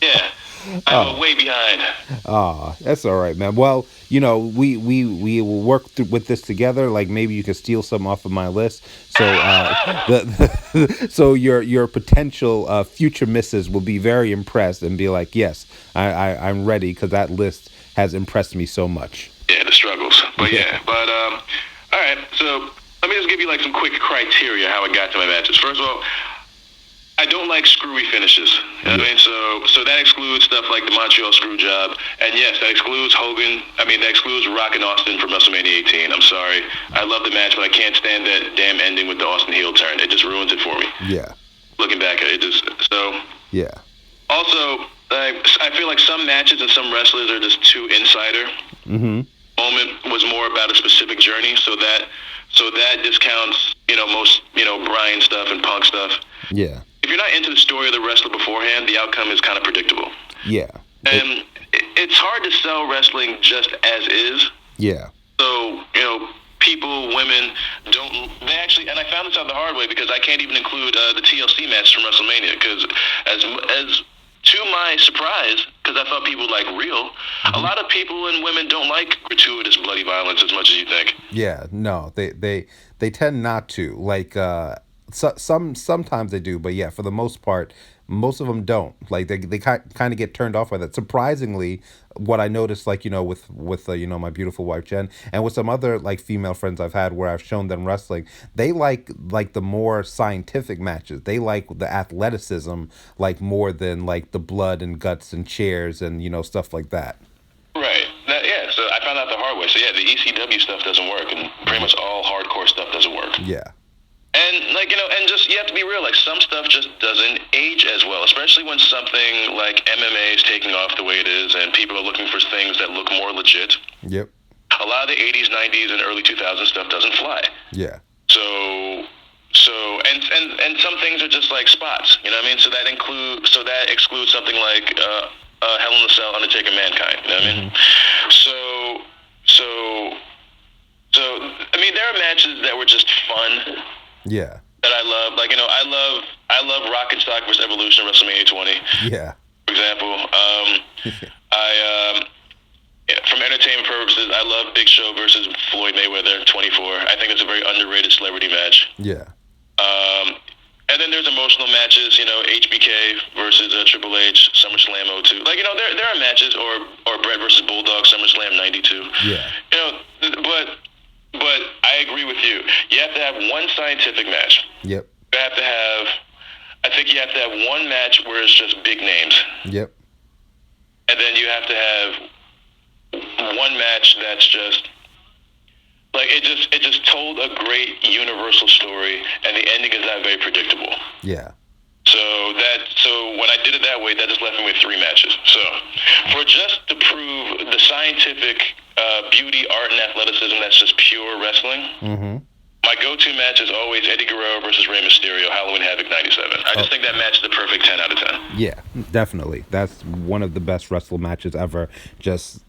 yeah. I'm way behind. That's all right, man. Well, we will work with this together. Maybe you can steal some off of my list. So, so your potential future misses will be very impressed and be like, "Yes, I'm ready," because that list has impressed me so much. Yeah, the struggles. But yeah. But all right. So let me just give you like some quick criteria how I got to my matches. First of all, I don't like screwy finishes. You know what I mean? So that excludes stuff like the Montreal screw job. And yes, that excludes Hogan. I mean, that excludes Rock and Austin from WrestleMania 18. I'm sorry. I love the match, but I can't stand that damn ending with the Austin heel turn. It just ruins it for me. Yeah. Looking back at it, so. Yeah. Also, I feel like some matches and some wrestlers are just too insider. Mm-hmm. Moment was more about a specific journey, so that discounts, most, Bryan stuff and Punk stuff. Yeah. If you're not into the story of the wrestler beforehand, the outcome is kind of predictable. Yeah. And it's hard to sell wrestling just as is. Yeah. So, people, women, they actually, and I found this out the hard way because I can't even include the TLC match from WrestleMania because as to my surprise, because I thought people like real, a lot of people and women don't like gratuitous bloody violence as much as you think. Yeah, no, they tend not to. Like sometimes they do, but yeah, for the most part, most of them don't. Like they kind of get turned off by that. Surprisingly, what I noticed, like with my beautiful wife Jen, and with some other like female friends I've had where I've shown them wrestling, they like the more scientific matches. They like the athleticism like more than like the blood and guts and chairs and stuff like that. Right. Yeah. So I found out the hard way. So yeah, the ECW stuff doesn't work, and pretty much all hardcore stuff doesn't work. Yeah. And and just you have to be real. Like some stuff just doesn't age as well, especially when something like MMA is taking off the way it is, and people are looking for things that look more legit. Yep. A lot of the '80s, '90s, and early 2000s stuff doesn't fly. Yeah. So and some things are just like spots. You know what I mean? So that excludes something like Hell in a Cell, Undertaker, Mankind. You know what I mean? So I mean, there are matches that were just fun. Yeah. That I love, like I love Rock and Sock versus Evolution at WrestleMania 20. Yeah. For example, from entertainment purposes, I love Big Show versus Floyd Mayweather 24. I think it's a very underrated celebrity match. Yeah. And then there's emotional matches, HBK versus Triple H, SummerSlam 02. Like, there are matches, or Bret versus Bulldog, SummerSlam 92. Yeah. But I agree with you. You have to have one scientific match. Yep. I think you have to have one match where it's just big names. Yep. And then you have to have one match that's just like it just told a great universal story, and the ending is not very predictable. Yeah. So when I did it that way, that just left me with 3 matches. So for just to prove the scientific beauty, art, and athleticism that's just pure wrestling, my go-to match is always Eddie Guerrero versus Rey Mysterio, Halloween Havoc 97. I just think that match is the perfect 10 out of 10. Yeah, definitely. That's one of the best wrestle matches ever. Just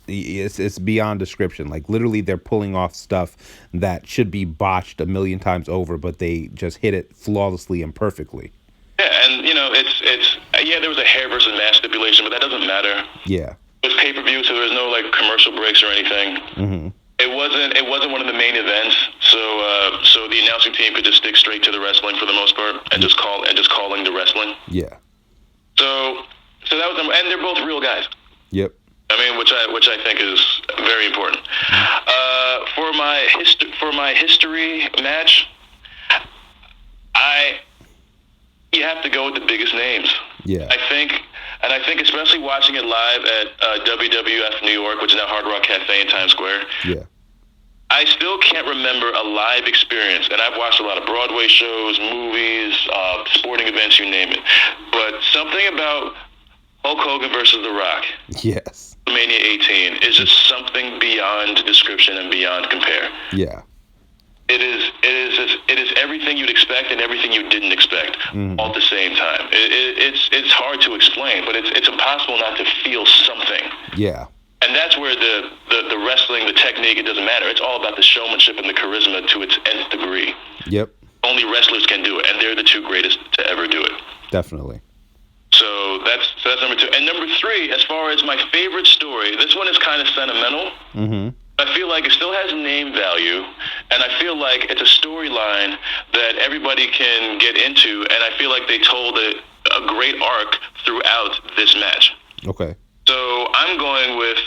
it's beyond description. Like literally they're pulling off stuff that should be botched a million times over, but they just hit it flawlessly and perfectly. Yeah, and it's there was a hair versus mask stipulation, but that doesn't matter. Yeah. It was pay-per-view, so there was no like commercial breaks or anything. Mm-hmm. It wasn't one of the main events, so the announcing team could just stick straight to the wrestling for the most part, and just calling the wrestling. Yeah. So that was and they're both real guys. Yep. I mean, which I think is very important. For my history match, you have to go with the biggest names. Yeah. I think especially watching it live at WWF New York, which is now Hard Rock Cafe in Times Square. Yeah. I still can't remember a live experience, and I've watched a lot of Broadway shows, movies, sporting events, you name it. But something about Hulk Hogan versus The Rock. Yes. WrestleMania 18 is just something beyond description and beyond compare. Yeah. It is everything you'd expect and everything you didn't expect all at the same time. It's hard to explain, but it's impossible not to feel something. Yeah. And that's where the wrestling, the technique, it doesn't matter. It's all about the showmanship and the charisma to its nth degree. Yep. Only wrestlers can do it, and they're the 2 greatest to ever do it. Definitely. So that's number 2. And number 3, as far as my favorite story, this one is kind of sentimental. Mm-hmm. I feel like it still has name value, and I feel like it's a storyline that everybody can get into, and I feel like they told a great arc throughout this match. Okay. So I'm going with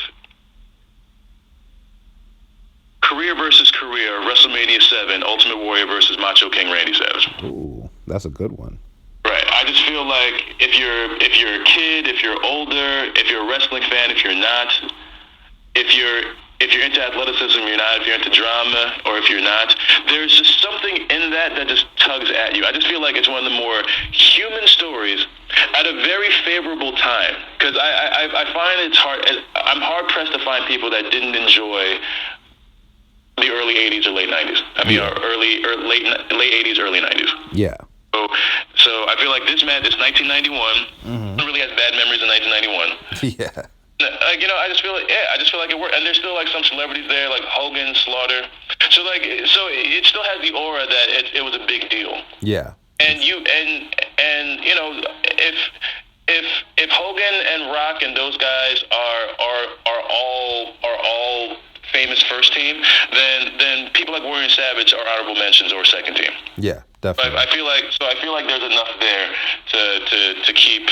career versus career, WrestleMania 7, Ultimate Warrior versus Macho King Randy Savage. Ooh, that's a good one. Right. I just feel like if you're a kid, if you're older, if you're a wrestling fan, if you're not, if you're into athleticism, you're not. If you're into drama, or if you're not, there's just something in that just tugs at you. I just feel like it's one of the more human stories at a very favorable time. Because I find it's hard. I'm hard pressed to find people that didn't enjoy the early '80s or late '90s. I mean, late '80s, early '90s. Yeah. So I feel like this match is 1991. Mm-hmm. Really has bad memories in 1991. Yeah. I just feel like it worked, and there's still like some celebrities there, like Hogan, Slaughter. So it still has the aura that it was a big deal. Yeah. And if Hogan and Rock and those guys are all famous first team, then people like Warrior and Savage are honorable mentions or second team. Yeah, definitely. I feel like there's enough there to keep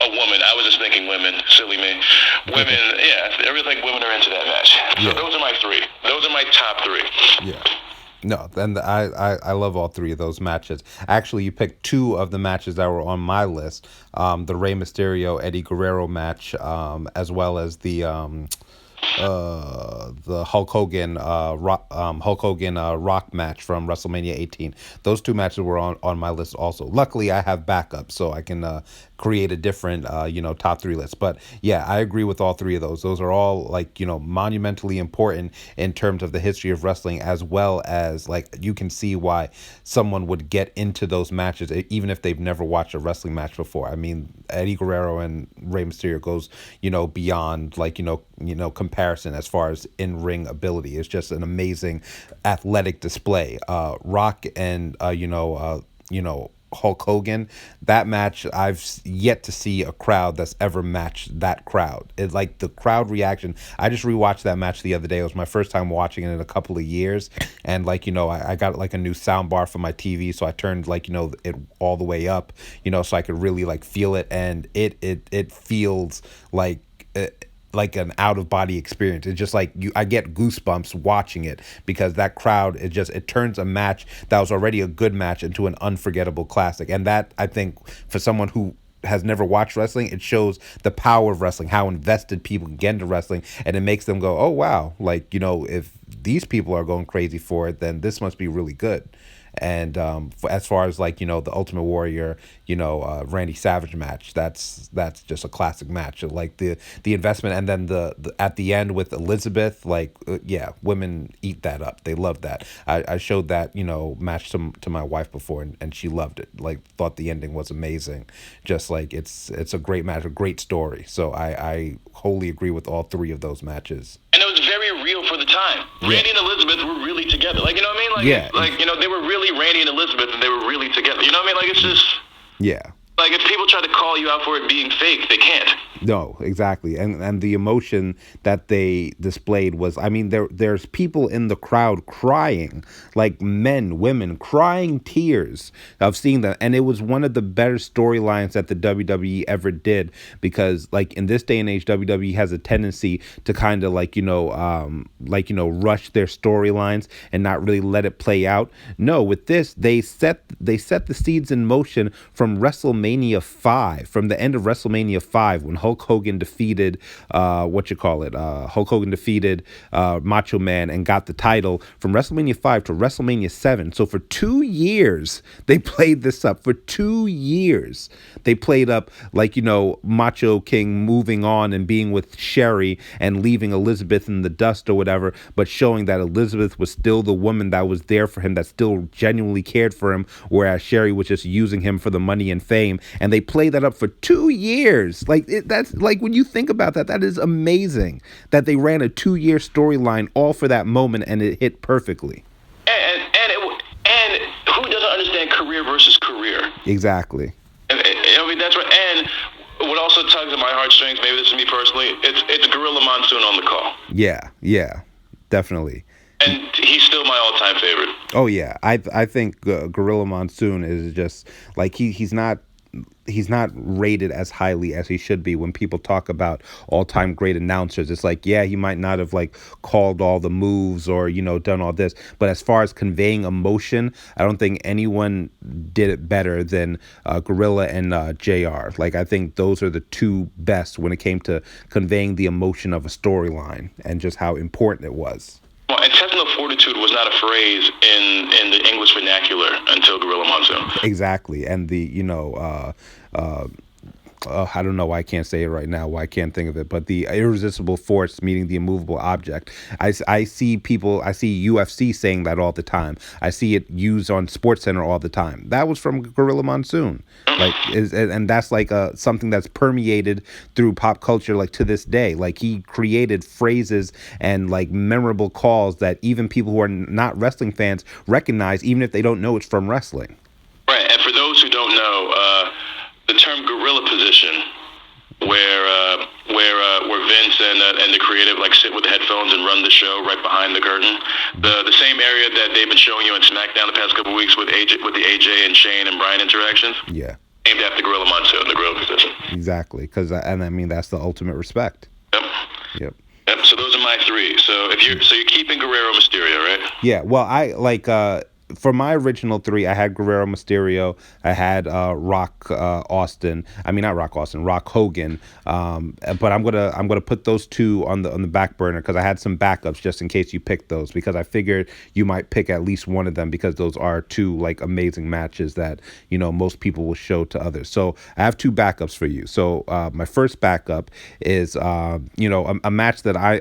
a woman. I was just thinking women, silly me. Women, yeah, I really think women are into that match. So those are my three. Those are my top three. Yeah. No, and I love all three of those matches. Actually, you picked two of the matches that were on my list. The Rey Mysterio Eddie Guerrero match, as well as the Hulk Hogan Rock match from WrestleMania 18. Those two matches were on my list also. Luckily, I have backup, so I can create a different top three list. But yeah, I agree with all three of those. Those are all monumentally important in terms of the history of wrestling, as well as you can see why someone would get into those matches even if they've never watched a wrestling match before. I mean, Eddie Guerrero and Rey Mysterio goes beyond comparison as far as in-ring ability. It's just an amazing athletic display. Rock and Hulk Hogan, that match, I've yet to see a crowd that's ever matched that crowd. It's like the crowd reaction. I just rewatched that match the other day. It was my first time watching it in a couple of years, and I got a new sound bar for my TV, so I turned it all the way up, so I could really feel it, and it feels like an out-of-body experience. It's just I get goosebumps watching it, because that crowd, it turns a match that was already a good match into an unforgettable classic. And that, I think, for someone who has never watched wrestling, it shows the power of wrestling, how invested people can get into wrestling, and it makes them go, oh wow, if these people are going crazy for it, then this must be really good. And as far as the Ultimate Warrior, Randy Savage match, that's just a classic match. The investment, and then the at the end with Elizabeth, women eat that up. They love that. I showed that match to my wife before, and she loved it. Thought the ending was amazing. Just it's a great match, a great story. So I wholly agree with all three of those matches. And it was very real for the time. Yeah. Randy and Elizabeth were really together. You know what I mean? Yeah. They were really Randy and Elizabeth, and they were really together. You know what I mean? It's just... Yeah. If people try to call you out for it being fake, they can't. No, exactly. And the emotion that they displayed was, I mean, there's people in the crowd crying, men, women, crying tears of seeing that. And it was one of the better storylines that the WWE ever did, because in this day and age, WWE has a tendency to kind of rush their storylines and not really let it play out. No, with this, they set the seeds in motion from WrestleMania 5, from the end of WrestleMania 5, when Hulk Hogan defeated Hulk Hogan defeated Macho Man and got the title, from WrestleMania 5 to WrestleMania 7. So for 2 years they played this up. For 2 years they played up Macho King moving on and being with Sherry and leaving Elizabeth in the dust or whatever, but showing that Elizabeth was still the woman that was there for him, that still genuinely cared for him, whereas Sherry was just using him for the money and fame. And they played that up for 2 years. That's when you think about that, that is amazing that they ran a 2-year storyline all for that moment, and it hit perfectly. And who doesn't understand career versus career? Exactly. I mean, that's right. And what also tugs at my heartstrings, maybe this is me personally, it's Gorilla Monsoon on the call. Yeah, definitely. And he's still my all-time favorite. Oh yeah, I think Gorilla Monsoon is just he's not he's not rated as highly as he should be. When people talk about all-time great announcers, it's like, yeah, he might not have like called all the moves or done all this, but as far as conveying emotion, I don't think anyone did it better than Gorilla and JR. Like, I think those are the two best when it came to conveying the emotion of a storyline and just how important it was. Well, intestinal fortitude was not a phrase in the English vernacular until Gorilla Monsoon. Exactly, and the I don't know why I can't say it right now, why I can't think of it, but the irresistible force meeting the immovable object. I see people, I see UFC saying that all the time. I see it used on SportsCenter all the time. That was from Gorilla Monsoon. And that's like something that's permeated through pop culture, like to this day. Like, he created phrases and like memorable calls that even people who are not wrestling fans recognize, even if they don't know it's from wrestling. Right, and for those who don't know, the term gorilla position, where Vince and the creative like sit with the headphones and run the show right behind the curtain, the same area that they've been showing you in SmackDown the past couple of weeks with the AJ and Shane and Bryan interactions. Yeah. Named after Gorilla Monsoon, the gorilla position. Exactly, because and I mean that's the ultimate respect. Yep. So those are my three. So you're keeping Guerrero Mysterio, right? Yeah. Well, I like for my original three, I had Guerrero Mysterio, I had Rock Austin. I mean, not Rock Austin, Rock Hogan. But I'm gonna put those two on the back burner because I had some backups just in case you picked those, because I figured you might pick at least one of them because those are two like amazing matches that most people will show to others. So I have two backups for you. So my first backup is a match that I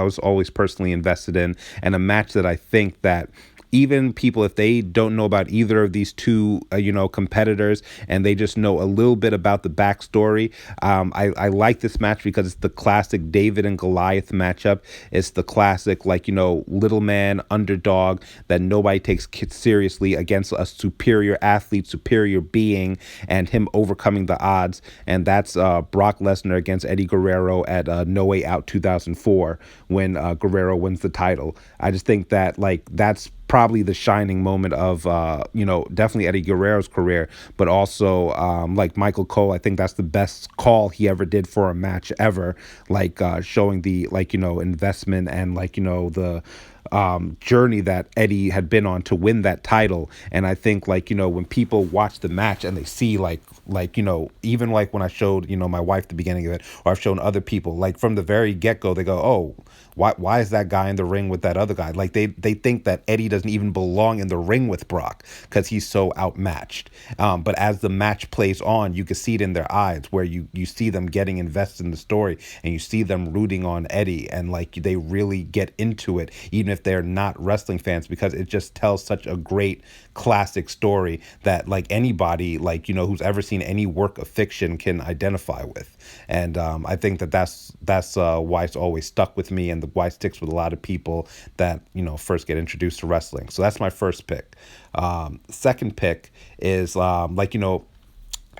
was always personally invested in, and a match that I think that even people, if they don't know about either of these two, competitors, and they just know a little bit about the backstory, I like this match because it's the classic David and Goliath matchup. It's the classic, little man underdog that nobody takes seriously against a superior athlete, superior being, and him overcoming the odds. And that's Brock Lesnar against Eddie Guerrero at No Way Out 2004 when Guerrero wins the title. I just think that that's probably the shining moment of definitely Eddie Guerrero's career, but also like Michael Cole. I think that's the best call he ever did for a match ever, showing the investment and the journey that Eddie had been on to win that title. And I think when people watch the match and they see even when I showed my wife the beginning of it, or I've shown other people, from the very get-go, they go, oh, why is that guy in the ring with that other guy? They think that Eddie doesn't even belong in the ring with Brock because he's so outmatched. But as the match plays on, you can see it in their eyes, where you see them getting invested in the story, and you see them rooting on Eddie, and they really get into it, even if they're not wrestling fans, because it just tells such a great classic story that anybody who's ever seen any work of fiction can identify with. And I think that's why it's always stuck with me, and why it sticks with a lot of people that first get introduced to wrestling. So that's my first pick. Second pick is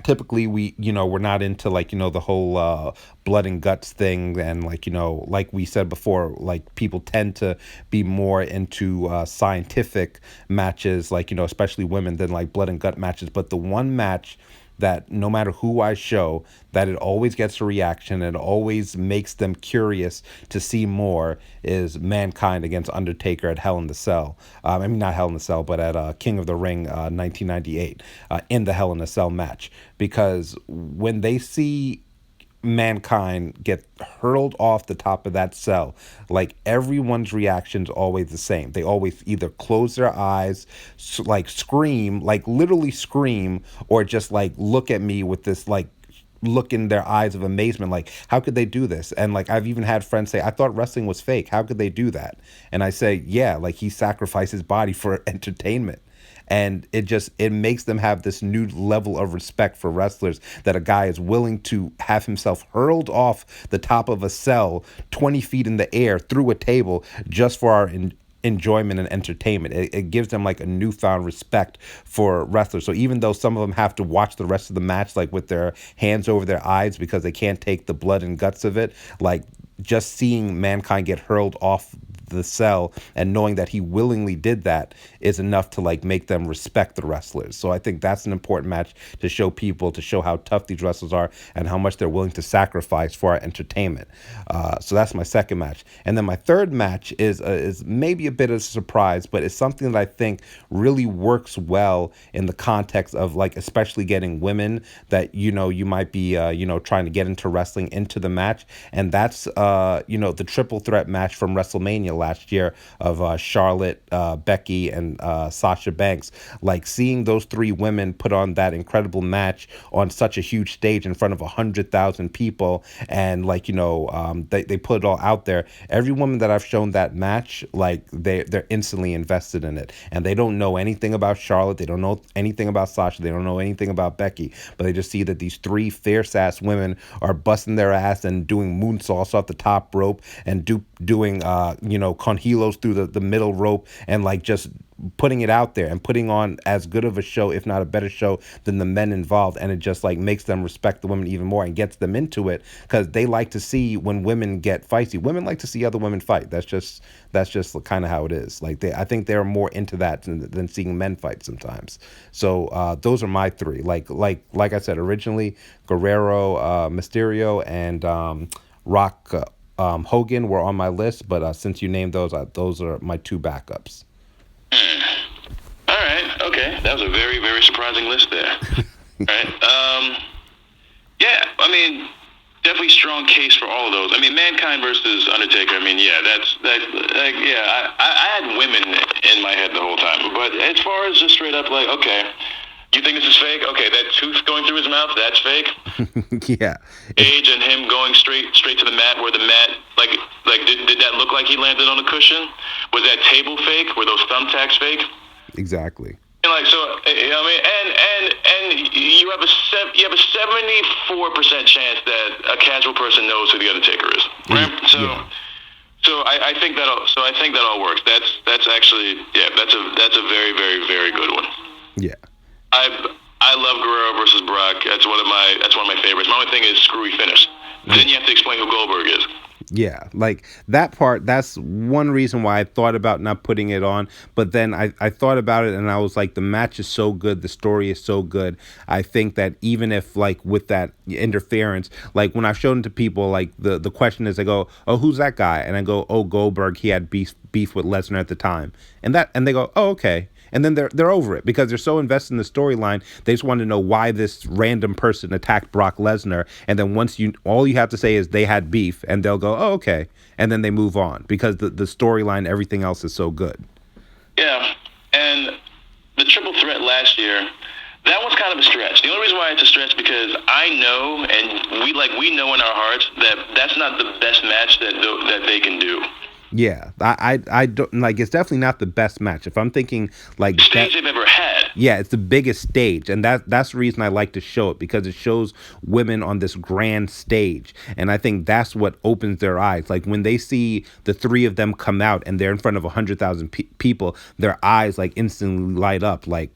typically we're not into the whole blood and guts thing, and like we said before, people tend to be more into scientific matches, especially women, than blood and gut matches. But the one match that no matter who I show, that it always gets a reaction, and it always makes them curious to see more, is Mankind against Undertaker at Hell in the Cell. I mean, not Hell in the Cell, but at King of the Ring 1998, in the Hell in the Cell match. Because when they see Mankind get hurled off the top of that cell, everyone's reaction's always the same. They always either close their eyes, scream, literally scream, or just look at me with this look in their eyes of amazement, how could they do this? And I've even had friends say, I thought wrestling was fake, how could they do that? And I say, yeah, he sacrificed his body for entertainment. And it makes them have this new level of respect for wrestlers, that a guy is willing to have himself hurled off the top of a cell 20 feet in the air through a table just for our enjoyment and entertainment. It gives them a newfound respect for wrestlers. So even though some of them have to watch the rest of the match with their hands over their eyes because they can't take the blood and guts of it, just seeing Mankind get hurled off the cell, and knowing that he willingly did that is enough to like make them respect the wrestlers. So I think that's an important match to show people, to show how tough these wrestlers are and how much they're willing to sacrifice for our entertainment. So that's my second match. And then my third match is maybe a bit of a surprise, but it's something that I think really works well in the context of like especially getting women that you might be trying to get into wrestling into the match, and that's the triple threat match from WrestleMania last year of Charlotte, Becky, and Sasha Banks. Like seeing those three women put on that incredible match on such a huge stage in front of 100,000 people, and they put it all out there. Every woman that I've shown that match, like they're instantly invested in it, and they don't know anything about Charlotte, they don't know anything about Sasha, they don't know anything about Becky, but they just see that these three fierce ass women are busting their ass and doing moonsaults off the top rope and doing conhilos through the middle rope, and like just putting it out there and putting on as good of a show, if not a better show, than the men involved. And it just like makes them respect the women even more and gets them into it, because they like to see when women get feisty. Women like to see other women fight. That's just kind of how it is. Like I think they're more into that than seeing men fight sometimes. So those are my three. Like I said originally, Guerrero, Mysterio, and Rock Hogan were on my list, but since you named those are my two backups. All right. Okay. That was a very, very surprising list there. All right. Yeah. I mean, definitely strong case for all of those. I mean, Mankind versus Undertaker. I mean, yeah, I had women in my head the whole time. But as far as just straight up, like, okay, you think this is fake? Okay, that tooth going through his mouth, that's fake. Yeah. Age and him going straight to the mat, where the mat, did that look like he landed on a cushion? Was that table fake? Were those thumbtacks fake? Exactly. And and you have a 74% chance that a casual person knows who the Undertaker is, right? Yeah. So I think that all works. That's actually that's a very, very, very good one. Yeah. I love Guerrero versus Brock. That's one of my favorites. My only thing is screwy finish. Then you have to explain who Goldberg is. Yeah, like that part, that's one reason why I thought about not putting it on. But then I thought about it and I was like, the match is so good, the story is so good. I think that even if like with that interference, like when I've shown it to people, like the question is, I go, oh, who's that guy? And I go, oh, Goldberg, he had beef with Lesnar at the time. And they go, oh, okay. And then they're over it because they're so invested in the storyline. They just want to know why this random person attacked Brock Lesnar. And then all you have to say is they had beef, and they'll go, oh, okay. And then they move on because the storyline, everything else is so good. Yeah. And the triple threat last year, that was kind of a stretch. The only reason why it's a stretch because I know, and we know in our hearts that that's not the best match that they can do. Yeah, I don't like. It's definitely not the best match. If I'm thinking like stage they've ever had. Yeah, it's the biggest stage, and that's the reason I like to show it, because it shows women on this grand stage, and I think that's what opens their eyes. Like when they see the three of them come out and they're in front of 100,000 people, their eyes like instantly light up. Like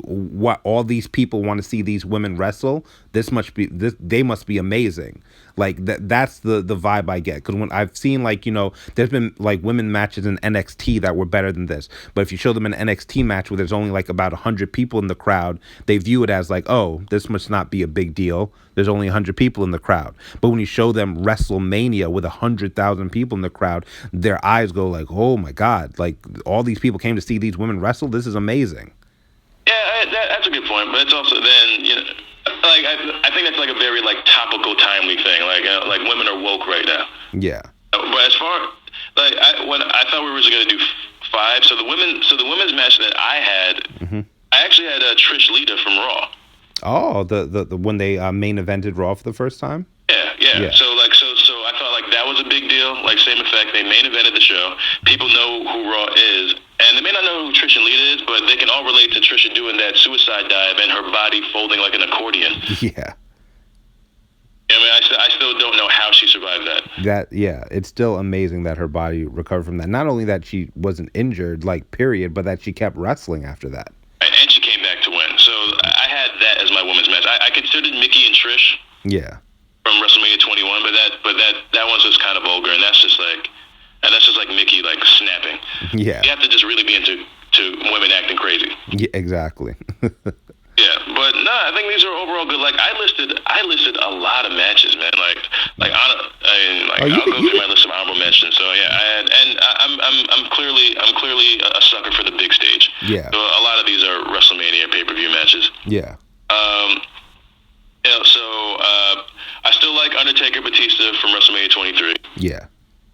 what all these people want to see these women wrestle. They must be amazing. Like that's the vibe I get, because when I've seen there's been like women matches in NXT that were better than this, but if you show them an NXT match where there's only like about 100 people in the crowd, they view it as like, oh, this must not be a big deal, there's only 100 people in the crowd. But when you show them WrestleMania with 100,000 people in the crowd, their eyes go like, oh my god, like all these people came to see these women wrestle, this is amazing. Yeah, that's a good point, but it's also then I think that's like a very like topical, timely thing. Like women are woke right now. Yeah. But as far when I thought we were going to do 5, so the women's match that I had, I actually had Trish Lita from Raw. Oh, the when they main evented Raw for the first time. Yeah. So I thought like that was a big deal. Like same effect, they main evented the show. People know who Raw is. And they may not know who Trish and Lita is, but they can all relate to Trisha doing that suicide dive and her body folding like an accordion. Yeah. I mean, I still don't know how she survived that. It's still amazing that her body recovered from that. Not only that she wasn't injured, like, period, but that she kept wrestling after that. And she came back to win. So I had that as my women's match. I considered Mickey and Trish. Yeah. From WrestleMania 21, but that one's just kind of vulgar, and that's just like, and that's just like Mickey like snapping. Yeah. You have to just really be into women acting crazy. Yeah, exactly. Yeah, but no, I think these are overall good. Like I listed a lot of matches, man. I'll go through my list of honorable mentions. So yeah, I'm clearly a sucker for the big stage. Yeah. So a lot of these are WrestleMania pay-per-view matches. Yeah. I still like Undertaker Batista from WrestleMania 23. Yeah.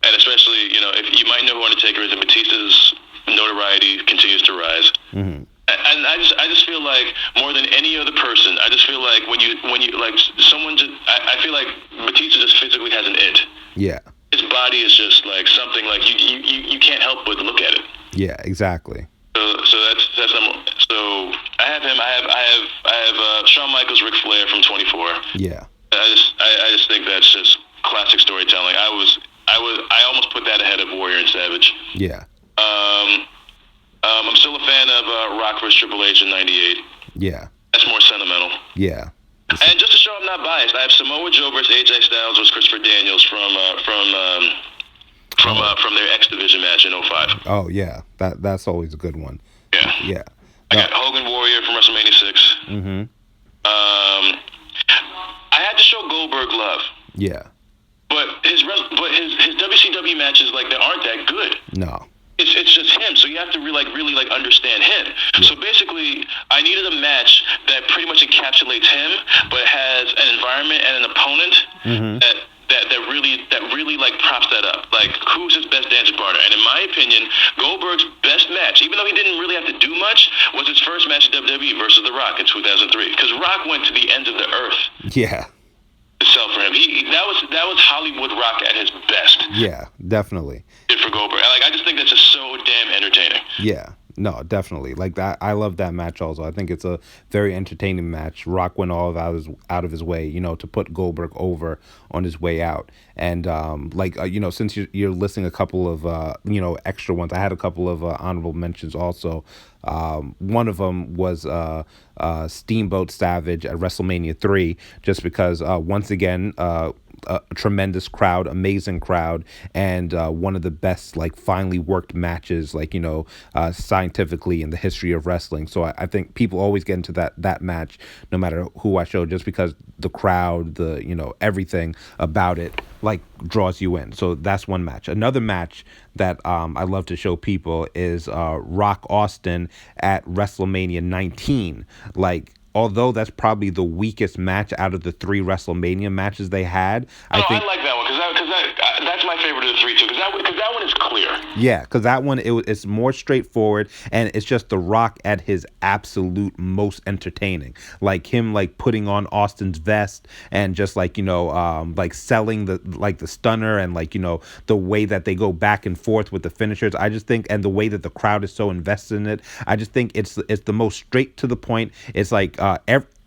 And especially, if you might know who Undertaker is, and Batista's notoriety continues to rise. Mm-hmm. And I just feel like more than any other person, I just feel like when you like someone just, I feel like Batista just physically has an it. Yeah. His body is just like something like you can't help but look at it. Yeah, exactly. So that's so I have him. I have Shawn Michaels, Ric Flair from 24. Yeah. I just think that's just classic storytelling. I almost put that ahead of Warrior and Savage. Yeah. I'm still a fan of Rock vs. Triple H in '98. Yeah. That's more sentimental. Yeah. And just to show I'm not biased, I have Samoa Joe versus AJ Styles versus Christopher Daniels from their X Division match in 05. Oh yeah, that's always a good one. Yeah. Yeah. I got Hogan Warrior from WrestleMania 6. Mm-hmm. I had to show Goldberg love. Yeah. But his WCW matches, like, they aren't that good. No. It's just him, so you have to really understand him. Yeah. So basically, I needed a match that pretty much encapsulates him, but has an environment and an opponent that really like props that up. Like, who's his best dancing partner? And in my opinion, Goldberg's best match, even though he didn't really have to do much, was his first match in WWE versus The Rock in 2003. Because Rock went to the ends of the earth. Yeah. Itself for him. That was Hollywood Rock at his best. Yeah, definitely. For Goldberg. Like, I just think that's just so damn entertaining. Yeah. No, definitely. Like that, I love that match also. I think it's a very entertaining match. Rock went all out of his way, to put Goldberg over on his way out. And since you're listing a couple of extra ones, I had a couple of honorable mentions also. One of them was Steamboat Savage at WrestleMania 3, just because once again, a tremendous crowd, amazing crowd, and one of the best, like, finely worked matches, like, scientifically in the history of wrestling. So I think people always get into that match, no matter who I show, just because the crowd, the everything about it, like, draws you in. So that's one match. Another match that I love to show people is Rock Austin at WrestleMania 19. Like, although that's probably the weakest match out of the 3 WrestleMania matches they had, I think I like that one because that's my favorite of the 3 too. Because that one is clear. Yeah, because that one it's more straightforward, and it's just The Rock at his absolute most entertaining. Like him, like putting on Austin's vest and just like like selling the stunner, and like the way that they go back and forth with the finishers. I just think, and the way that the crowd is so invested in it, I just think it's the most straight to the point. It's like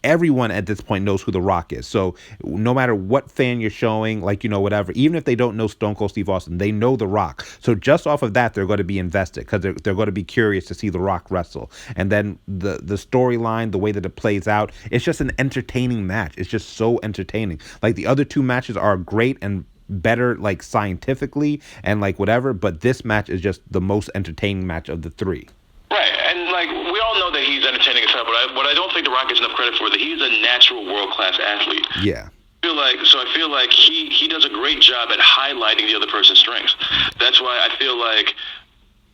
everyone at this point knows who The Rock is. So no matter what fan you're showing, like, whatever, even if they don't know Stone Cold Steve Austin, they know The Rock. So just off of that, they're going to be invested because they're going to be curious to see The Rock wrestle. And then the storyline, the way that it plays out, it's just an entertaining match. It's just so entertaining. Like, the other 2 matches are great and better, like, scientifically and like whatever, but this match is just the most entertaining match of the 3. Right, and like, we all know that he's entertaining as hell, but what I don't think The Rock gets enough credit for is that he's a natural world-class athlete. Yeah. I feel like he does a great job at highlighting the other person's strengths. That's why I feel like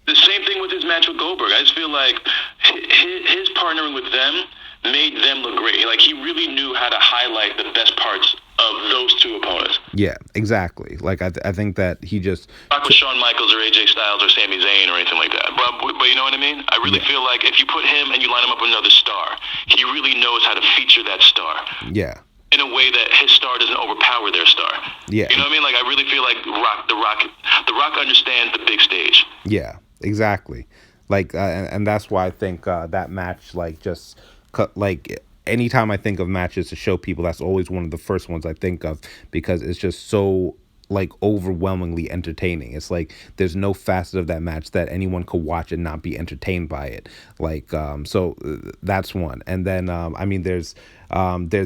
the same thing with his match with Goldberg. I just feel like his partnering with them made them look great. Like, he really knew how to highlight the best parts of those 2 opponents. Yeah, exactly. Like, I think that he just... Not with Shawn Michaels or AJ Styles or Sami Zayn or anything like that. But you know what I mean? I really feel like if you put him and you line him up with another star, he really knows how to feature that star. Yeah. In a way that his star doesn't overpower their star. Yeah. You know what I mean? Like, I really feel like The Rock understands the big stage. Yeah, exactly. Like, and that's why I think that match, like, just... like, anytime I think of matches to show people, that's always one of the first ones I think of, because it's just so like overwhelmingly entertaining. It's like there's no facet of that match that anyone could watch and not be entertained by it. Like that's one. And then I mean there's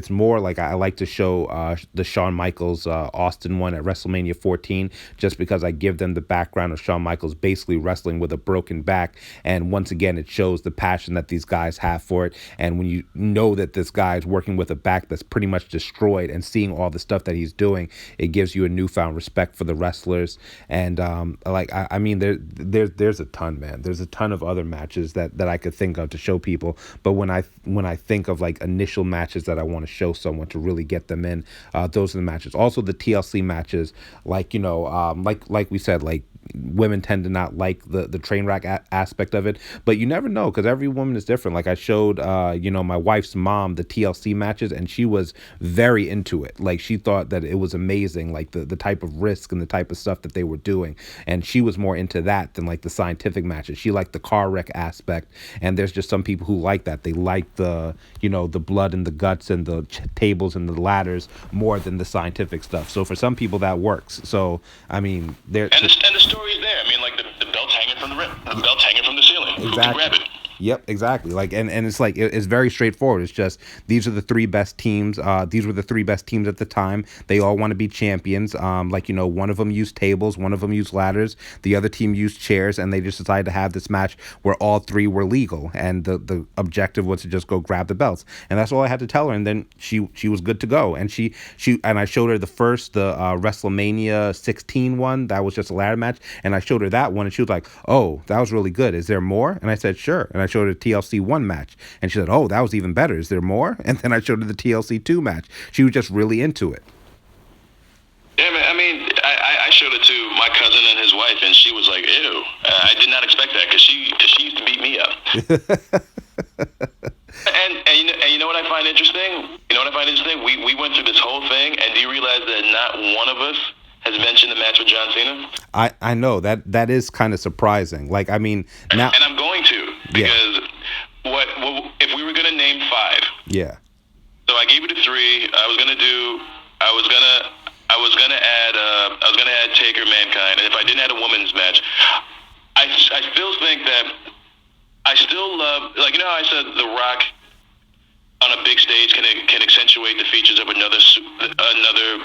more. Like I like to show the Shawn Michaels Austin one at WrestleMania 14, just because I give them the background of Shawn Michaels basically wrestling with a broken back, and once again it shows the passion that these guys have for it. And when you know that this guy is working with a back that's pretty much destroyed, and seeing all the stuff that he's doing, it gives you a newfound respect for the wrestlers. And I mean there's a ton, man. There's a ton of other matches that I could think of to show people. But when I think of like initial matches that I want to show someone to really get them in, those are the matches. Also the TLC matches, like like we said, like women tend to not like the train wreck aspect of it, but you never know because every woman is different. Like I showed my wife's mom the TLC matches, and she was very into it. Like she thought that it was amazing, like the type of risk and the type of stuff that they were doing, and she was more into that than like the scientific matches. She liked the car wreck aspect, and there's just some people who like that. They like the the blood and the guts and the tables and the ladders more than the scientific stuff. So for some people that works. So I mean there and the story's there. I mean, like the belt's hanging from the rim, the belt's hanging from the ceiling. exactly. Who can grab it? Yep, exactly. Like, and it's like it's very straightforward. It's just these are the three best teams. These were the three best teams at the time. They all want to be champions. One of them used tables, one of them used ladders, the other team used chairs, and they just decided to have this match where all three were legal, and the objective was to just go grab the belts, and that's all I had to tell her. And then she was good to go. And she and I showed her the WrestleMania 16 one that was just a ladder match, and I showed her that one, and she was like, "Oh, that was really good. Is there more?" And I said, "Sure." And I showed her a TLC 1 match, and she said, "Oh, that was even better. Is there more?" And then I showed her the TLC 2 match. She was just really into it. Yeah, man. I mean, I showed it to my cousin and his wife, and she was like, "Ew." I did not expect that because she used to beat me up. and you know what I find interesting? We went through this whole thing, and do you realize that not one of us has mentioned the match with John Cena? I know that is kind of surprising. Like, I mean, now, and I'm going to, because what if we were going to name 5? Yeah. So I gave you the 3. I was gonna add Taker, Mankind, and if I didn't add a women's match, I still think that I still love, like, you know how I said The Rock on a big stage can accentuate the features of another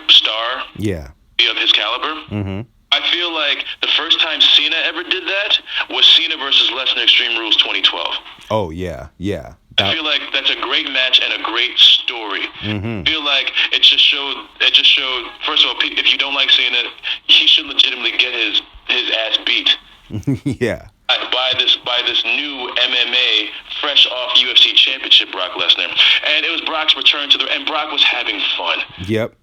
star. Yeah. Of his caliber. Mm-hmm. I feel like the first time Cena ever did that was Cena versus Lesnar Extreme Rules 2012. Oh yeah. I feel like that's a great match and a great story. Mm-hmm. I feel like it just showed. First of all, if you don't like Cena, he should legitimately get his ass beat. Yeah. By this new MMA, fresh off UFC Championship, Brock Lesnar, and it was Brock's return to and Brock was having fun. Yep.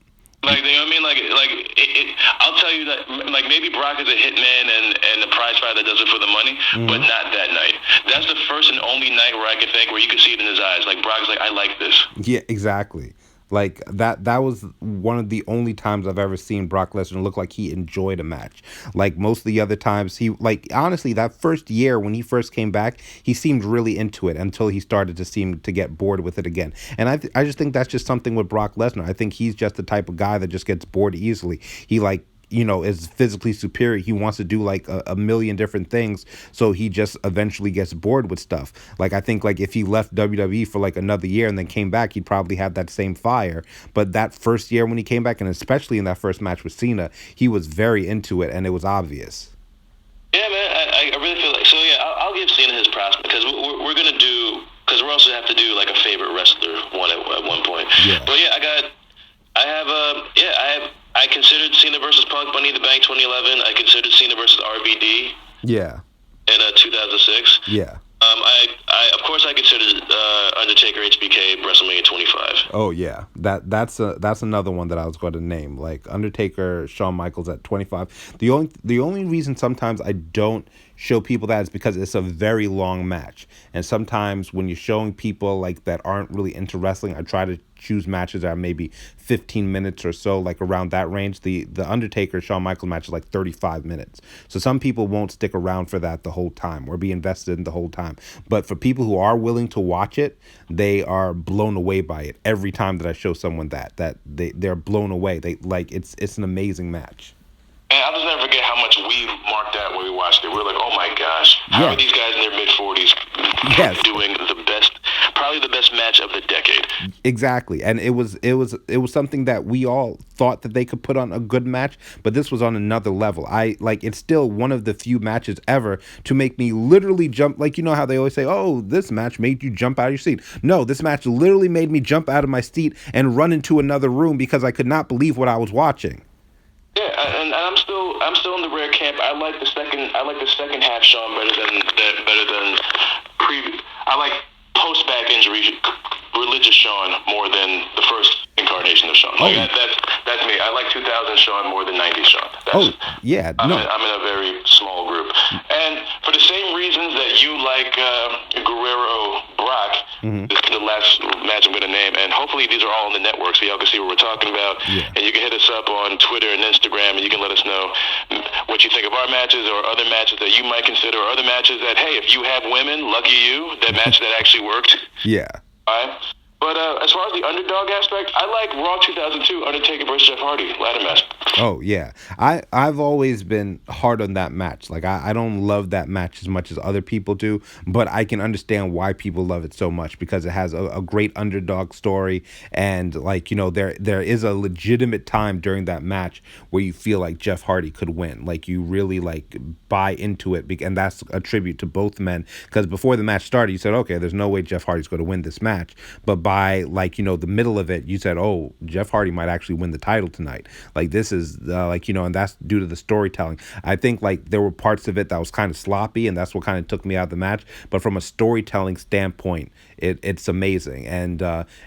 Like, you know what I mean? I'll tell you that, like, maybe Brock is a hitman and the prize fighter that does it for the money, but not that night. That's the first and only night where I can think where you can see it in his eyes. Like, Brock's like, I like this. Yeah, exactly. Like that was one of the only times I've ever seen Brock Lesnar look like he enjoyed a match. Like most of the other times, he, like, honestly, that first year when he first came back, he seemed really into it until he started to seem to get bored with it again. And I just think that's just something with Brock Lesnar. I think he's just the type of guy that just gets bored easily. He, like, is physically superior. He wants to do like a million different things, so he just eventually gets bored with stuff. Like, I think, like, if he left WWE for like another year and then came back, he'd probably have that same fire. But that first year when he came back, and especially in that first match with Cena, he was very into it, and it was obvious. Yeah, man, I really feel like, so yeah, I'll give Cena his props, because we're gonna do, because we also have to do like a favorite wrestler one at one point. Yeah. But yeah, I considered Cena versus Punk Money in the Bank 2011. I considered Cena versus RVD. Yeah. In 2006. Yeah. I of course I considered Undertaker HBK WrestleMania 25. Oh yeah, that's another one that I was going to name. Like Undertaker, Shawn Michaels at 25. The only reason sometimes I don't show people that is because it's a very long match, and sometimes when you're showing people like that aren't really into wrestling, I try to choose matches that are maybe 15 minutes or so, like around that range. The Undertaker Shawn Michaels match is like 35 minutes, so some people won't stick around for that the whole time or be invested in the whole time. But for people who are willing to watch it, they are blown away by it every time that I show someone that they're blown away. They like it's an amazing match. And I'll just never forget how much we marked out when we watched it. We were like, oh my gosh, how are Yeah. these guys in their mid-40s Yes. doing the best, probably the best match of the decade? Exactly. And it was something that we all thought that they could put on a good match, but this was on another level. I like it's still one of the few matches ever to make me literally jump, like you know how they always say, "Oh, this match made you jump out of your seat." No, this match literally made me jump out of my seat and run into another room because I could not believe what I was watching. Yeah, and I'm still in the rare camp. I like the second half Sean better than pre. I like post back injury religious Sean more than the first incarnation of Sean. Like Oh, that's me. I like 2000 Sean more than 90s Sean. oh, yeah, no. I'm in a very small group, and for the same reasons that you like Guerrero Brock, Hmm. this is the last match I'm going to name, and hopefully these are all on the network so y'all can see what we're talking about. Yeah. And you can hit us up on Twitter and Instagram, and you can let us know what you think of our matches or other matches that you might consider, or other matches that, hey, if you have women, lucky you, that match that actually worked. Yeah. All right. But as far as the underdog aspect, I like Raw 2002, Undertaker versus Jeff Hardy, ladder match. Oh yeah, I've always been hard on that match. Like I don't love that match as much as other people do, but I can understand why people love it so much because it has a great underdog story, and like you know there is a legitimate time during that match where you feel like Jeff Hardy could win. Like you really like buy into it, and that's a tribute to both men. Because before the match started, you said, okay, there's no way Jeff Hardy's going to win this match, but by like you know the middle of it, you said, oh, Jeff Hardy might actually win the title tonight. Like this is like you know, and that's due to the storytelling. I think like there were parts of it that was kind of sloppy, and that's what kind of took me out of the match. But from a storytelling standpoint, it's amazing. And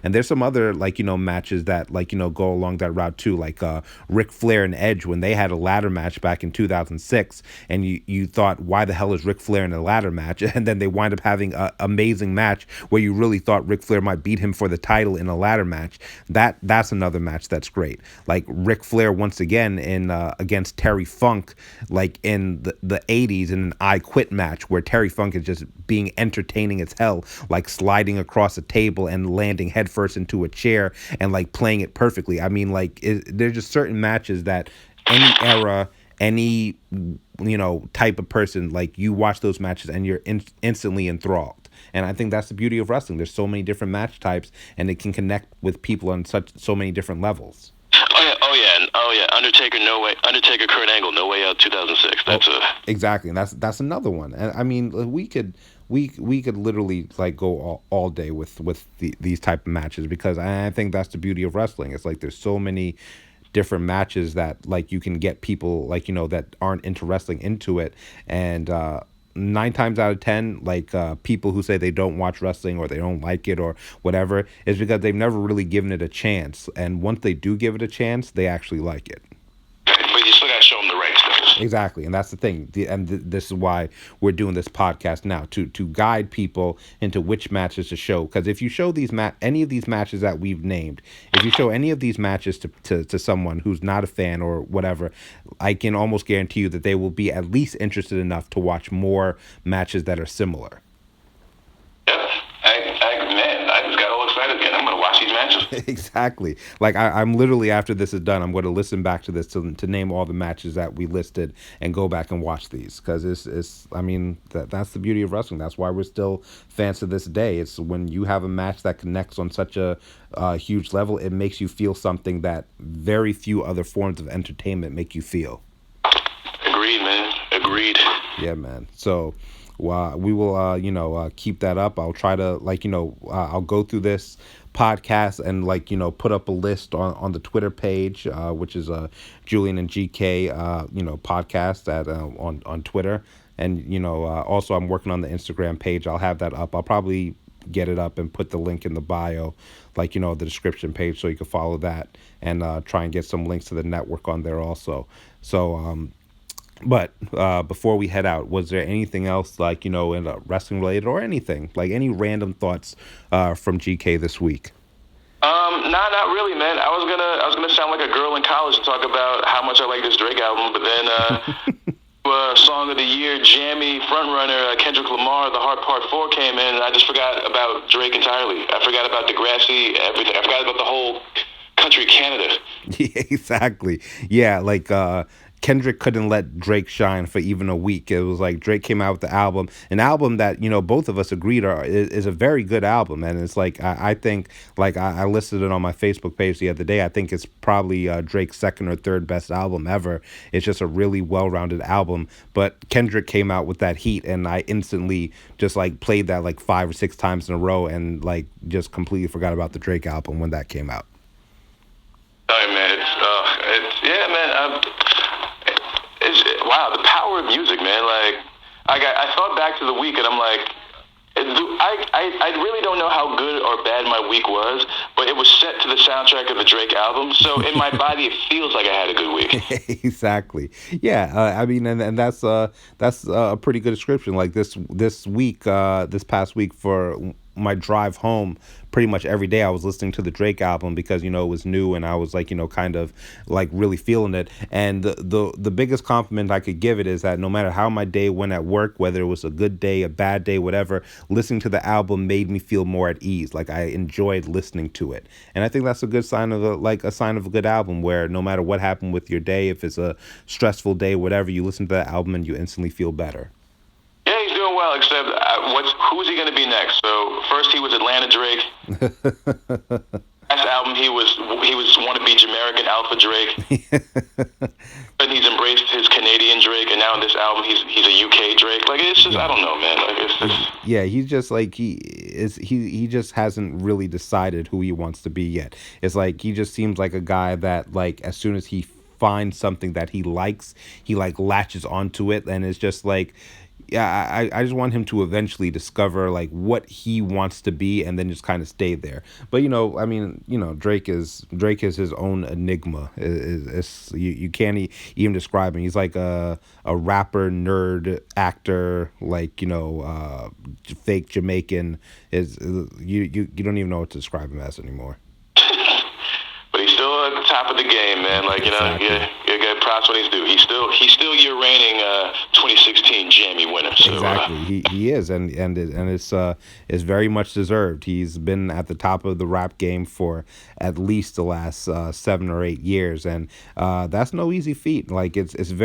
there's some other like you know matches that like you know go along that route too, like Ric Flair and Edge when they had a ladder match back in 2006, and you thought why the hell is Ric Flair in a ladder match, and then they wind up having an amazing match where you really thought Ric Flair might beat him for the title in a ladder match. That's another match that's great. Like Ric Flair once again in against Terry Funk, like in the 80s in an I Quit match where Terry Funk is just being entertaining as hell, like sliding across a table and landing headfirst into a chair and like playing it perfectly. I mean, like there's just certain matches that any era, any you know type of person, like you watch those matches and you're instantly enthralled. And I think that's the beauty of wrestling. There's so many different match types, and it can connect with people on so many different levels. Oh yeah. Undertaker, no way. Undertaker, Kurt Angle, no way out. 2006. Oh, That's a exactly, and that's another one. And I mean, we could literally like go all day with these type of matches because I think that's the beauty of wrestling. It's like there's so many different matches that like you can get people like you know that aren't into wrestling into it, and 9 times out of 10 like people who say they don't watch wrestling or they don't like it or whatever is because they've never really given it a chance, and once they do give it a chance they actually like it. but you still got to show them the right stuff. Exactly, and that's the thing. This is why we're doing this podcast now to guide people into which matches to show. Because if you show any of these matches that we've named, if you show any of these matches to someone who's not a fan or whatever, I can almost guarantee you that they will be at least interested enough to watch more matches that are similar. Yep. Man, I just got all excited again. I'm going to watch these matches. Exactly. Like I'm literally after this is done, I'm going to listen back to this to name all the matches that we listed and go back and watch these because it's I mean that's the beauty of wrestling. That's why we're still fans to this day. It's when you have a match that connects on such a huge level, it makes you feel something that very few other forms of entertainment make you feel. Agreed, man. Agreed. Yeah, man. So we will, keep that up. I'll try to, I'll go through this podcast and, put up a list on the Twitter page, which is Julian and G.K, podcast on Twitter. And, also I'm working on the Instagram page. I'll have that up. I'll probably get it up and put the link in the bio, the description page, so you can follow that and try and get some links to the network on there also. So, but before we head out, was there anything else in wrestling related or anything like any random thoughts from GK this week? Nah, not really, man. I was gonna sound like a girl in college and talk about how much I like this Drake album, but then Song of the Year, Jammy, frontrunner Kendrick Lamar, The Hard Part 4 came in, and I just forgot about Drake entirely. I forgot about Degrassi, everything. I forgot about the whole country Canada. Yeah, exactly. Yeah, Kendrick couldn't let Drake shine for even a week. It was like Drake came out with the album, an album that both of us agreed is a very good album, and it's like I think like I listed it on my Facebook page the other day. I think it's probably Drake's second or third best album ever. It's just a really well-rounded album. But Kendrick came out with that heat, and I instantly just like played that like 5 or 6 times in a row, and like just completely forgot about the Drake album when that came out. Sorry, man. Yeah, man. Wow, the power of music, man. Like, I thought back to the week, and I'm like, I really don't know how good or bad my week was, but it was set to the soundtrack of the Drake album. So in my body, it feels like I had a good week. Exactly. Yeah. I mean, and that's a pretty good description. Like this week, this past week for my drive home, pretty much every day I was listening to the Drake album because it was new and I was like kind of like really feeling it. And the biggest compliment I could give it is that no matter how my day went at work, whether it was a good day, a bad day, whatever, listening to the album made me feel more at ease. Like I enjoyed listening to it, and I think that's a good sign of a sign of a good album, where no matter what happened with your day, if it's a stressful day, whatever, you listen to that album and you instantly feel better. Yeah, he's doing well, except who's he going to be next? So first he was Atlanta Drake. Last album he was want to be Jamaican Alpha Drake. And he's embraced his Canadian Drake, and now in this album he's a UK Drake. Like it's just I don't know, man. Like it's just yeah, he's just like he just hasn't really decided who he wants to be yet. It's like he just seems like a guy that like as soon as he finds something that he likes, he like latches onto it, and it's just like yeah, I just want him to eventually discover like what he wants to be and then just kind of stay there. But I mean, Drake is his own enigma. You can't even describe him. He's like a rapper, nerd, actor, like fake Jamaican. You don't even know what to describe him as anymore. But he's still at the top of the game, man. Like Exactly. you get props when he's due. He's still your reigning 2016 Jammy winner. So, Exactly, he is, and it's very much deserved. He's been at the top of the rap game for at least the last 7 or 8 years, and that's no easy feat. Like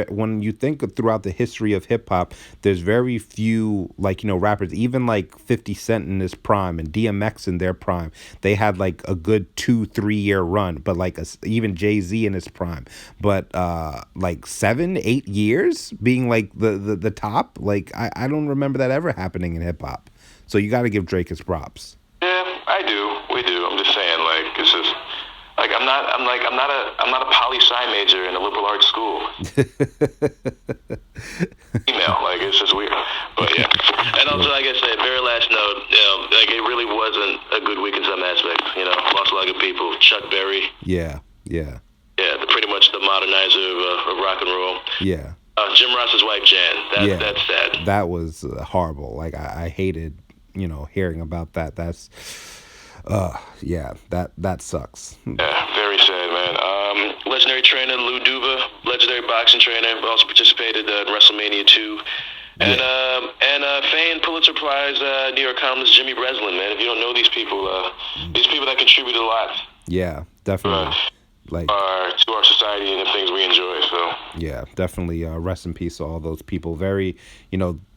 when you think throughout the history of hip hop, there's very few rappers, even like 50 Cent in his prime and DMX in their prime. They had like a good 2-3 year run, but like even Jay-Z in his prime, but like 7-8 years being like the top, like I don't remember that ever happening in hip hop. So you got to give Drake his props. yeah, I do. We do. I'm just saying, like it's just like I'm not a poli-sci major in a liberal arts school. Email, like it's just weird. But yeah, and also like I said, very last note, like it really wasn't a good week in some aspects. Lost a lot of good people. Chuck Berry. Yeah. Yeah, pretty much the modernizer of rock and roll. Yeah. Jim Ross's wife Jan. That's sad. That was horrible. Like I hated, hearing about that. That's, yeah, that sucks. Yeah, very sad, man. Legendary trainer Lou Duva, legendary boxing trainer, also participated in WrestleMania 2. And Fane Pulitzer Prize New York columnist Jimmy Breslin, man. If you don't know these people that contribute a lot. Yeah, definitely. Like to our society and the things we enjoy. So yeah, definitely. Rest in peace to all those people. Very,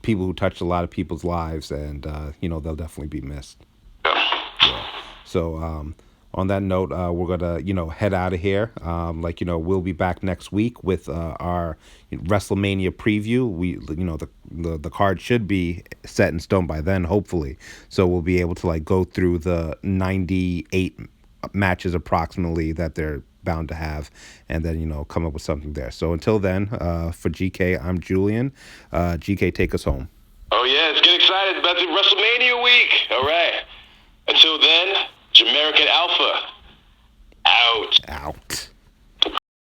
people who touched a lot of people's lives, and they'll definitely be missed. Yeah. So on that note, we're gonna head out of here. We'll be back next week with our WrestleMania preview. We the card should be set in stone by then, hopefully. So we'll be able to like go through the 98 matches approximately that they're bound to have, and then come up with something there. So until then, for GK, I'm Julian. GK, take us home. Oh yeah, let's get excited about the WrestleMania week. All right. Until then, Jamaican Alpha out.